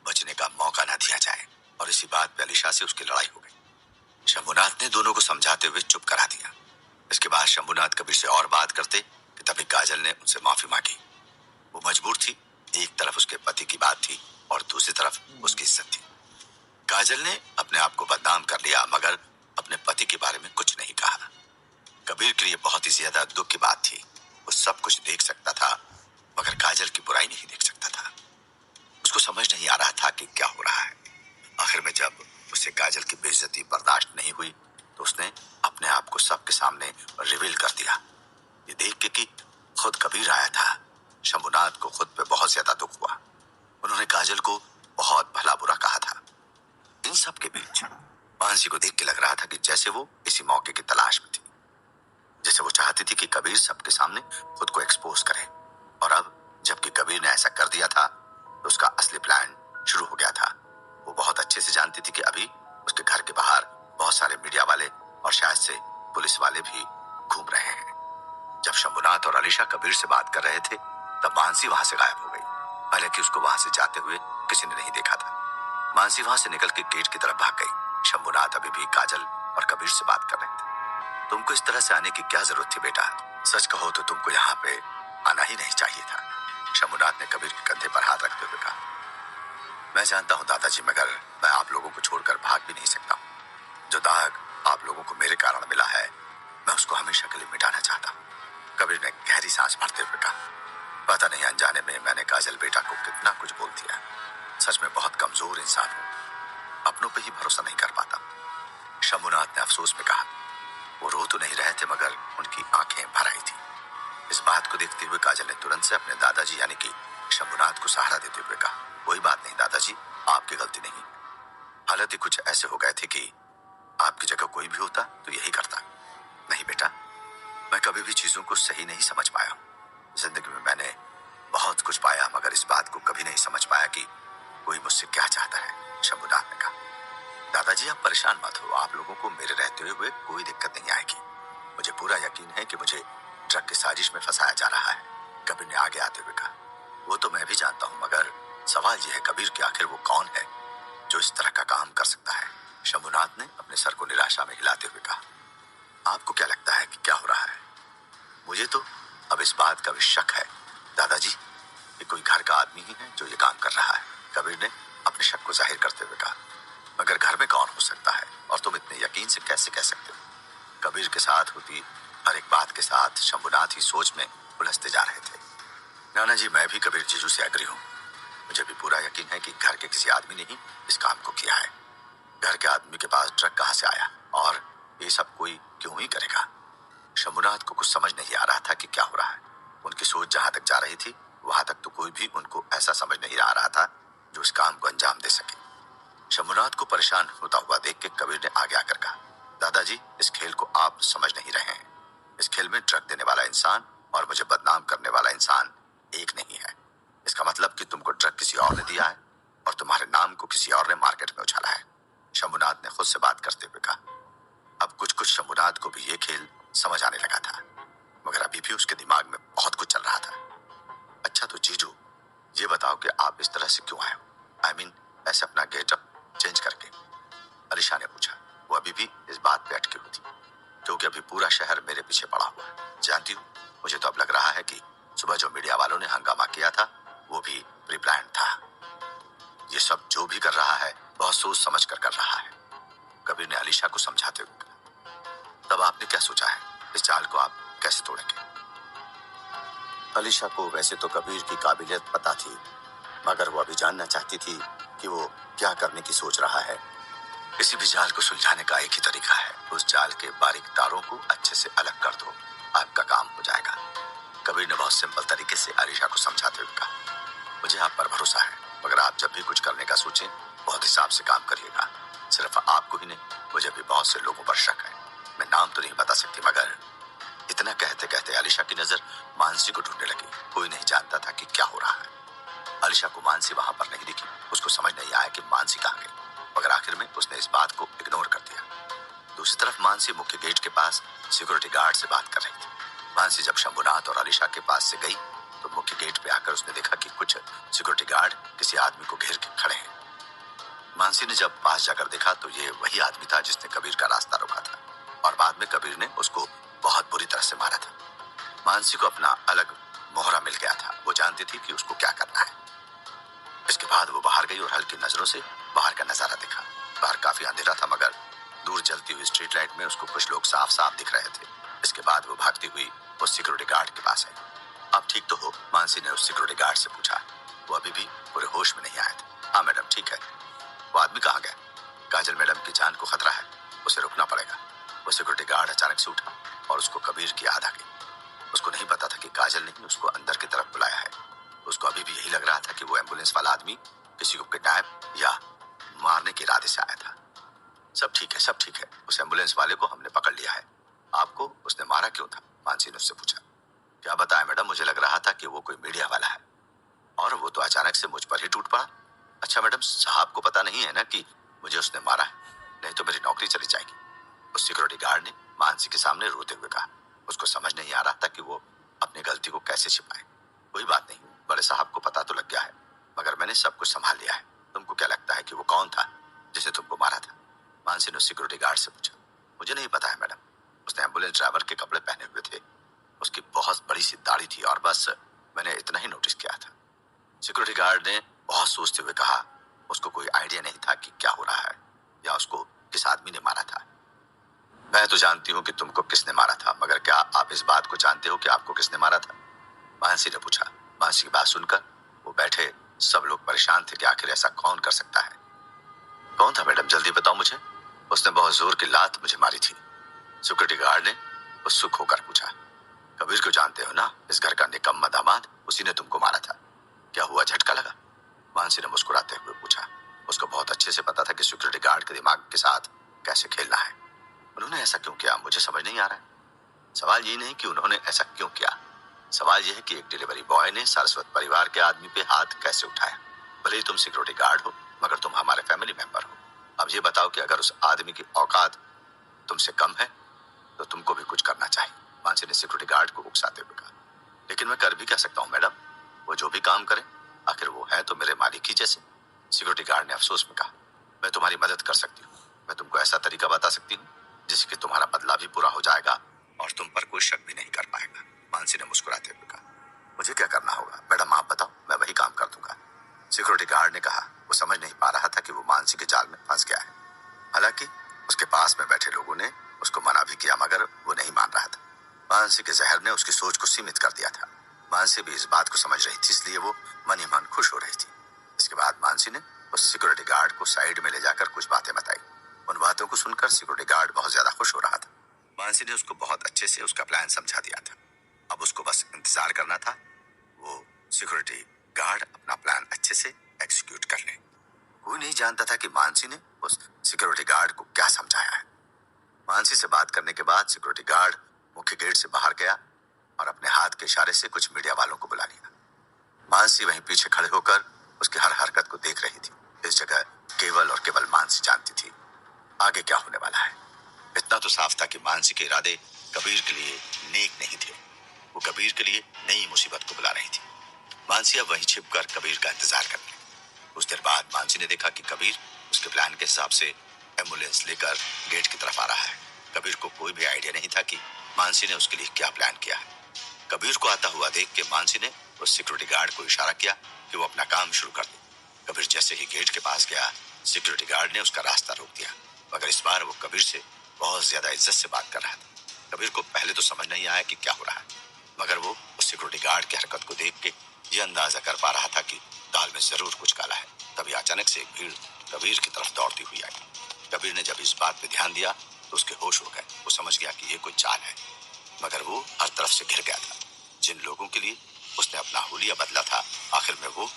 बचने का मौका ना दिया जाए, और इसी बात पे अलीशा से उसकी लड़ाई हो गई। शंभुनाथ ने दोनों को समझाते हुए चुप करा दिया। इसके बाद शंभुनाथ कबीर से और बात करते कि तभी काजल ने उनसे माफी मांगी। वो मजबूर थी, एक तरफ उसके पति की बात थी और दूसरी तरफ उसकी इज्जत थी। काजल ने अपने आप को बदनाम कर लिया, मगर अपने पति के बारे में कुछ नहीं कहा। कबीर के लिए बहुत ही ज्यादा दुख की बात थी। वो सब कुछ देख सकता था, मगर काजल की बुराई नहीं देख सकता था। उसको समझ नहीं आ रहा था कि क्या हो रहा है। आखिर में जब उसे काजल की बेइज्जती बर्दाश्त नहीं हुई तो उसने अपने आप को सबके सामने रिवील कर दिया। ये देख के कि खुद कबीर आया था, शंभुनाथ को खुद पे बहुत ज्यादा दुख हुआ। उन्होंने काजल को बहुत भला बुरा कहा था। इन सब के बीच मानसी को देख के लग रहा था कि जैसे वो इसी मौके की तलाश में थी, जैसे वो चाहती थी कि कबीर सबके सामने खुद को एक्सपोज करे। और अब जबकि कबीर ने ऐसा कर दिया था तो उसका असली प्लान शुरू हो गया था। वो बहुत अच्छे से जानती थी कि अभी उसके घर के बाहर बहुत सारे मीडिया वाले और शायद से पुलिस वाले भी घूम रहे हैं। जब शंभुनाथ और अलीशा कबीर से बात कर रहे थे तब मानसी वहां से गायब हो गई। हालांकि उसको वहां से जाते हुए किसी ने नहीं देखा था। मानसी वहां से निकल के गेट की तरफ भाग गई। शंभुनाथ अभी भी काजल और कबीर से बात कर रहे थे। तुमको इस तरह से आने की क्या जरूरत थी बेटा? सच कहो तो तुमको यहाँ पे आना ही नहीं चाहिए था। शंभुनाथ ने कबीर के कंधे पर हाथ रखते हुए कहा। मैं जानता हूँ दादाजी, मगर मैं आप लोगों को छोड़कर भाग भी नहीं सकता हूँ। जो दाग आप लोगों को मेरे कारण मिला है, मैं उसको हमेशा के लिए मिटाना चाहता हूँ। कबीर ने गहरी सांस भरते हुए कहा। पता नहीं अनजाने में मैंने काजल बेटा को कितना कुछ बोल दिया। सच में बहुत कमजोर इंसान हूँ, अपनों पे ही भरोसा नहीं कर पाता। शंभुनाथ ने अफसोस में कहा। वो रो तो नहीं रहे थे, मगर उनकी आंखें भर आई थी। इस बात को देखते हुए काजल ने तुरंत से अपने दादाजी यानी कि शंभुनाथ को सहारा देते हुए कहा। कोई बात नहीं दादाजी, आपकी गलती नहीं। हालात ही कुछ ऐसे हो गए थे कि आपकी जगह कोई भी होता तो यही करता। नहीं बेटा, मैं कभी भी चीजों को सही नहीं समझ पाया हूँ। जिंदगी में मैंने बहुत कुछ पाया, मगर इस बात को कभी नहीं समझ पाया कि कोई मुझसे क्या चाहता है। शंभुनाथ ने कहा। दादाजी आप परेशान मत हो, आप लोगों को मेरे रहते हुए कोई दिक्कत नहीं आएगी। मुझे पूरा यकीन है कि मुझे ड्रग की साजिश में फंसाया जा रहा है, कबीर ने आगे आते हुए कहा। वो तो मैं भी जानता हूँ, मगर सवाल यह है कबीर कि आखिर वो कौन है जो इस तरह का काम कर सकता है? शंभुनाथ ने अपने सर को निराशा में हिलाते हुए कहा। आपको क्या लगता है कि क्या हो रहा है? मुझे तो अब इस बात का भी शक है दादाजी कि कोई घर का आदमी ही है जो ये काम कर रहा है। कबीर ने अपने शक को जाहिर करते हुए कहा। मगर घर में कौन हो सकता है, और तुम इतने यकीन से कैसे कह सकते हो? कबीर के साथ होती हर एक बात के साथ शंभुनाथ ही सोच में उलझते जा रहे थे। नाना जी, मैं भी कबीर जीजू से एग्री हूँ। मुझे भी पूरा यकीन है कि घर के किसी आदमी ने ही इस काम को किया है। घर के आदमी के पास ड्रग कहाँ से आया, और ये सब कोई क्यों ही करेगा? शंभुनाथ को कुछ समझ नहीं आ रहा था कि क्या हो रहा है। उनकी सोच जहां तक जा रही थी वहां तक तो कोई भी उनको ऐसा समझ नहीं आ रहा था जो इस काम को अंजाम दे सके। शंभुनाथ को परेशान होता हुआ देख के कबीर ने आगे आकर कहा। दादाजी, इस खेल को आप समझ नहीं रहे हैं। इस खेल में ड्रग देने वाला इंसान और मुझे बदनाम करने वाला इंसान एक नहीं है। इसका मतलब कि तुमको ड्रग किसी और ने दिया है और तुम्हारे नाम को किसी और ने मार्केट में उछाला है। शंभुनाथ ने खुद से बात करते हुए कहा। अब कुछ कुछ शंभुनाथ को भी ये खेल समझ आने लगा था, मगर अभी भी उसके दिमाग में बहुत कुछ चल रहा था। अच्छा तो जीजू, ये बताओ कि आप इस तरह से क्यों आए हो? आई मीन ऐसे अपना गेटअप चेंज करके? अलीशा ने पूछा। वो अभी भी इस बात पे अटकी हुई थी, क्योंकि अभी पूरा शहर मेरे पीछे पड़ा हुआ है। जानती हूँ, मुझे तो अब लग रहा है कि सुबह जो मीडिया वालों ने हंगामा किया था वो भी प्री प्लान था। ये सब जो भी कर रहा है बहुत सोच समझ कर रहा है, कबीर ने अलीशा को समझाते हुए कहा। तब आपने आपने क्या सोचा है? इस जाल को आप कैसे तोड़ेंगे? अलीशा को वैसे तो कबीर की काबिलियत पता थी, मगर वो अभी जानना चाहती थी कि वो क्या करने की सोच रहा है। किसी भी जाल को सुलझाने का एक ही तरीका है, उस जाल के बारीक तारों को अच्छे से अलग कर दो, आपका काम हो जाएगा। कबीर ने बहुत सिंपल तरीके से अलीशा को समझाते हुए कहा, मुझे आप पर भरोसा है, मगर आप जब भी कुछ करने का सोचें बहुत हिसाब से काम करिएगा। सिर्फ आपको ही नहीं, मुझे भी बहुत से लोगों पर शक है। मैं नाम तो नहीं बता सकती, मगर इतना कहते कहते अलीशा की नजर मानसी को ढूंढने लगी। कोई नहीं जानता था कि क्या हो रहा है। अलीशा को मानसी वहां पर नहीं दिखी। उसको समझ नहीं आया कि मानसी कहाँ गई, मगर आखिर में उसने इस बात को इग्नोर कर दिया। दूसरी तरफ मानसी मुख्य गेट के पास सिक्योरिटी गार्ड से बात कर रही थी। मानसी जब शंभुनाथ और अलीशा के पास से गई तो मुख्य गेट पे आकर उसने देखा कि कुछ सिक्योरिटी गार्ड किसी आदमी को घेर के खड़े हैं। मानसी ने जब पास जाकर देखा तो ये वही आदमी था जिसने कबीर का रास्ता रोका था, और बाद में कबीर ने उसको बहुत बुरी तरह से मारा था। मानसी को अपना अलग मोहरा मिल गया था। वो जानती थी कि उसको क्या करना है। इसके बाद वो बाहर गई और हल्की नजरों से बाहर का नजारा देखा। बाहर काफी अंधेरा था, मगर दूर जलती हुई स्ट्रीट लाइट में उसको कुछ लोग साफ साफ दिख रहे थे। इसके बाद वो भागती हुई उस सिक्योरिटी गार्ड के पास आई। आप ठीक तो हो? मानसी ने उस सिक्योरिटी गार्ड से पूछा। वो अभी भी पूरे होश में नहीं आया था। हाँ मैडम, ठीक है। वो आदमी कहाँ गया? काजल मैडम की जान को खतरा है, उसे रुकना पड़ेगा। वो सिक्योरिटी गार्ड अचानक से उठा और उसको कबीर की याद आ गई। उसको नहीं पता था कि काजल ने उसको अंदर की तरफ बुलाया है। उसको अभी भी यही लग रहा था कि वो एम्बुलेंस वाला आदमी किसी को किडनैप या मारने के इरादे से आया था। सब ठीक है, सब ठीक है। उस एम्बुलेंस वाले को हमने पकड़ लिया है। आपको उसने मारा क्यों था? मानसी ने उससे पूछा। क्या बताया मैडम, मुझे लग रहा था कि वो कोई मीडिया वाला है, और वो तो अचानक से मुझ पर ही टूट पड़ा। अच्छा मैडम, साहब को पता नहीं है ना कि मुझे उसने मारा है? नहीं तो मेरी नौकरी चली जाएगी। उस सिक्योरिटी गार्ड ने मानसी के सामने रोते हुए कहा। उसको समझ नहीं आ रहा था कि वो अपनी गलती को कैसे छिपाए। कोई बात नहीं, बड़े साहब को पता तो लग गया है, मगर मैंने सब कुछ संभाल लिया है। तुमको क्या लगता है कि वो कौन था जिसे तुमको मारा था? मानसी ने सिक्योरिटी गार्ड से पूछा। मुझे नहीं पता है मैडम, उसने एम्बुलेंस ड्राइवर के कपड़े पहने हुए थे, उसकी बहुत बड़ी सी दाढ़ी थी, और बस मैंने इतना ही नोटिस किया था। सिक्योरिटी गार्ड ने बहुत सोचते हुए कहा। उसको कोई आइडिया नहीं था कि क्या हो रहा है या उसको किस आदमी ने मारा था। मैं तो जानती हूँ कि तुमको किसने मारा था, मगर क्या आप इस बात को जानते हो कि आपको किसने मारा था? मानसी ने पूछा। मानसी की बात सुनकर वो बैठे सब लोग परेशान थे कि आखिर ऐसा कौन कर सकता है। कौन था मैडम, जल्दी बताओ मुझे। उसने बहुत जोर की लात मुझे मारी थी। सिक्योरिटी गार्ड ने उत्सुक होकर पूछा। कबीर को जानते हो ना, इस घर का निकम्मा दामाद, उसी ने तुमको मारा था। क्या हुआ, झटका लगा? मानसी ने मुस्कुराते हुए पूछा। उसको बहुत अच्छे से पता था कि सिक्योरिटी गार्ड के दिमाग के साथ कैसे खेलना है। उन्होंने ऐसा क्यों किया, मुझे समझ नहीं आ रहा है। सवाल ये नहीं कि उन्होंने ऐसा क्यों किया, सवाल यह है कि एक डिलीवरी बॉय ने सारस्वत परिवार के आदमी पे हाथ कैसे उठाया। भले ही तुम सिक्योरिटी गार्ड हो, मगर तुम हमारे फैमिली मेंबर हो। अब ये बताओ कि अगर उस आदमी की औकात तुमसे कम है तो तुमको भी कुछ करना चाहिए। मानसी ने सिक्योरिटी गार्ड को उकसाते हुए कहा। लेकिन मैं कर भी क्या सकता हूँ मैडम, वो जो भी काम करे, आखिर वो है तो मेरे मालिक ही जैसे। सिक्योरिटी गार्ड ने अफसोस में कहा। मैं तुम्हारी मदद कर सकती हूँ। मैं तुमको ऐसा तरीका बता सकती हूँ जिससे तुम्हारा बदला भी पूरा हो जाएगा और तुम पर कोई शक भी नहीं कर पाएगा। मानसी ने मुस्कुराते हुए कहा। मुझे क्या करना होगा मैडम, आप बताओ, मैं वही काम कर दूंगा। सिक्योरिटी गार्ड ने कहा। वो समझ नहीं पा रहा था कि वो मानसी के जाल में फंस गया है। हालांकि उसके पास में बैठे लोगों ने उसको मना भी किया, मगर वो नहीं मान रहा था। मानसी के जहर ने उसकी सोच को सीमित कर दिया था। मानसी भी इस बात को समझ रही थी, इसलिए वो मन ही मन खुश हो रही थी। इसके बाद मानसी ने उस सिक्योरिटी गार्ड को साइड में ले जाकर कुछ बातें बताई। उन बातों को सुनकर सिक्योरिटी गार्ड बहुत ज्यादा खुश हो रहा था। मानसी ने उसको बहुत अच्छे से उसका प्लान समझा दिया था। अब उसको बस इंतजार करना था, वो सिक्योरिटी गार्ड अपना प्लान अच्छे से एग्जीक्यूट कर ले। कोई नहीं जानता था कि मानसी ने उस सिक्योरिटी गार्ड को क्या समझाया है। मानसी से बात करने के बाद सिक्योरिटी गार्ड मुख्य गेट से बाहर गया और अपने हाथ के इशारे से कुछ मीडिया वालों को बुला लिया। मानसी वहीं पीछे खड़े होकर उसकी हर हरकत को देख रही थी। इस जगह केवल और केवल मानसी जानती थी आगे क्या होने वाला है। इतना तो साफ था कि मानसी के इरादे कबीर के लिए नेक नहीं थे। वो कबीर के लिए नई मुसीबत को बुला रही थी। मानसी अब वहीं छिपकर कबीर का इंतजार कर रही। कुछ देर बाद मानसी ने देखा कि कबीर उसके प्लान के हिसाब से एम्बुलेंस लेकर गेट की तरफ आ रहा है। कबीर को कोई भी आइडिया नहीं था कि मानसी ने उसके लिए क्या प्लान किया है। कबीर को आता हुआ देख के मानसी ने उस सिक्योरिटी गार्ड को इशारा किया कि वो अपना काम शुरू कर दे। कबीर जैसे ही गेट के पास गया, सिक्योरिटी गार्ड ने उसका रास्ता रोक दिया, मगर इस बार वो कबीर से बहुत ज्यादा इज्जत से बात कर रहा था। कबीर को पहले तो समझ नहीं आया कि क्या हो रहा है, मगर वो उस सिक्योरिटी गार्ड की हरकत को देख के ये अंदाजा कर पा रहा था कि दाल में जरूर कुछ काला है। तभी अचानक से एक भीड़ कबीर की तरफ दौड़ती हुई आई। कबीर ने जब इस बात पे ध्यान दिया तो उसके होश उड़ गए। वो समझ गया कि ये कोई चाल है, मगर वो हर तरफ से घिर गया था। जिन लोगों के लिए उसने अपना हुलिया बदला था, आखिर में वो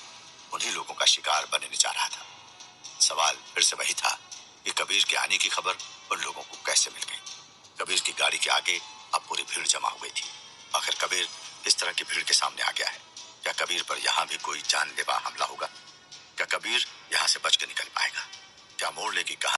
उन्हीं लोगों का शिकार बनने जा रहा था। सवाल फिर से वही था कि कबीर के आने की खबर उन लोगों को कैसे मिल गई। कबीर की गाड़ी के आगे अब पूरी भीड़ जमा हो गई थी। आखिर कबीर किस तरह की भीड़ के सामने आ गया है? क्या कबीर पर यहाँ भी कोई जानलेवा हमला होगा? क्या कबीर यहाँ से बच के निकल पाएगा? क्या मोड़ लेगी कहानी?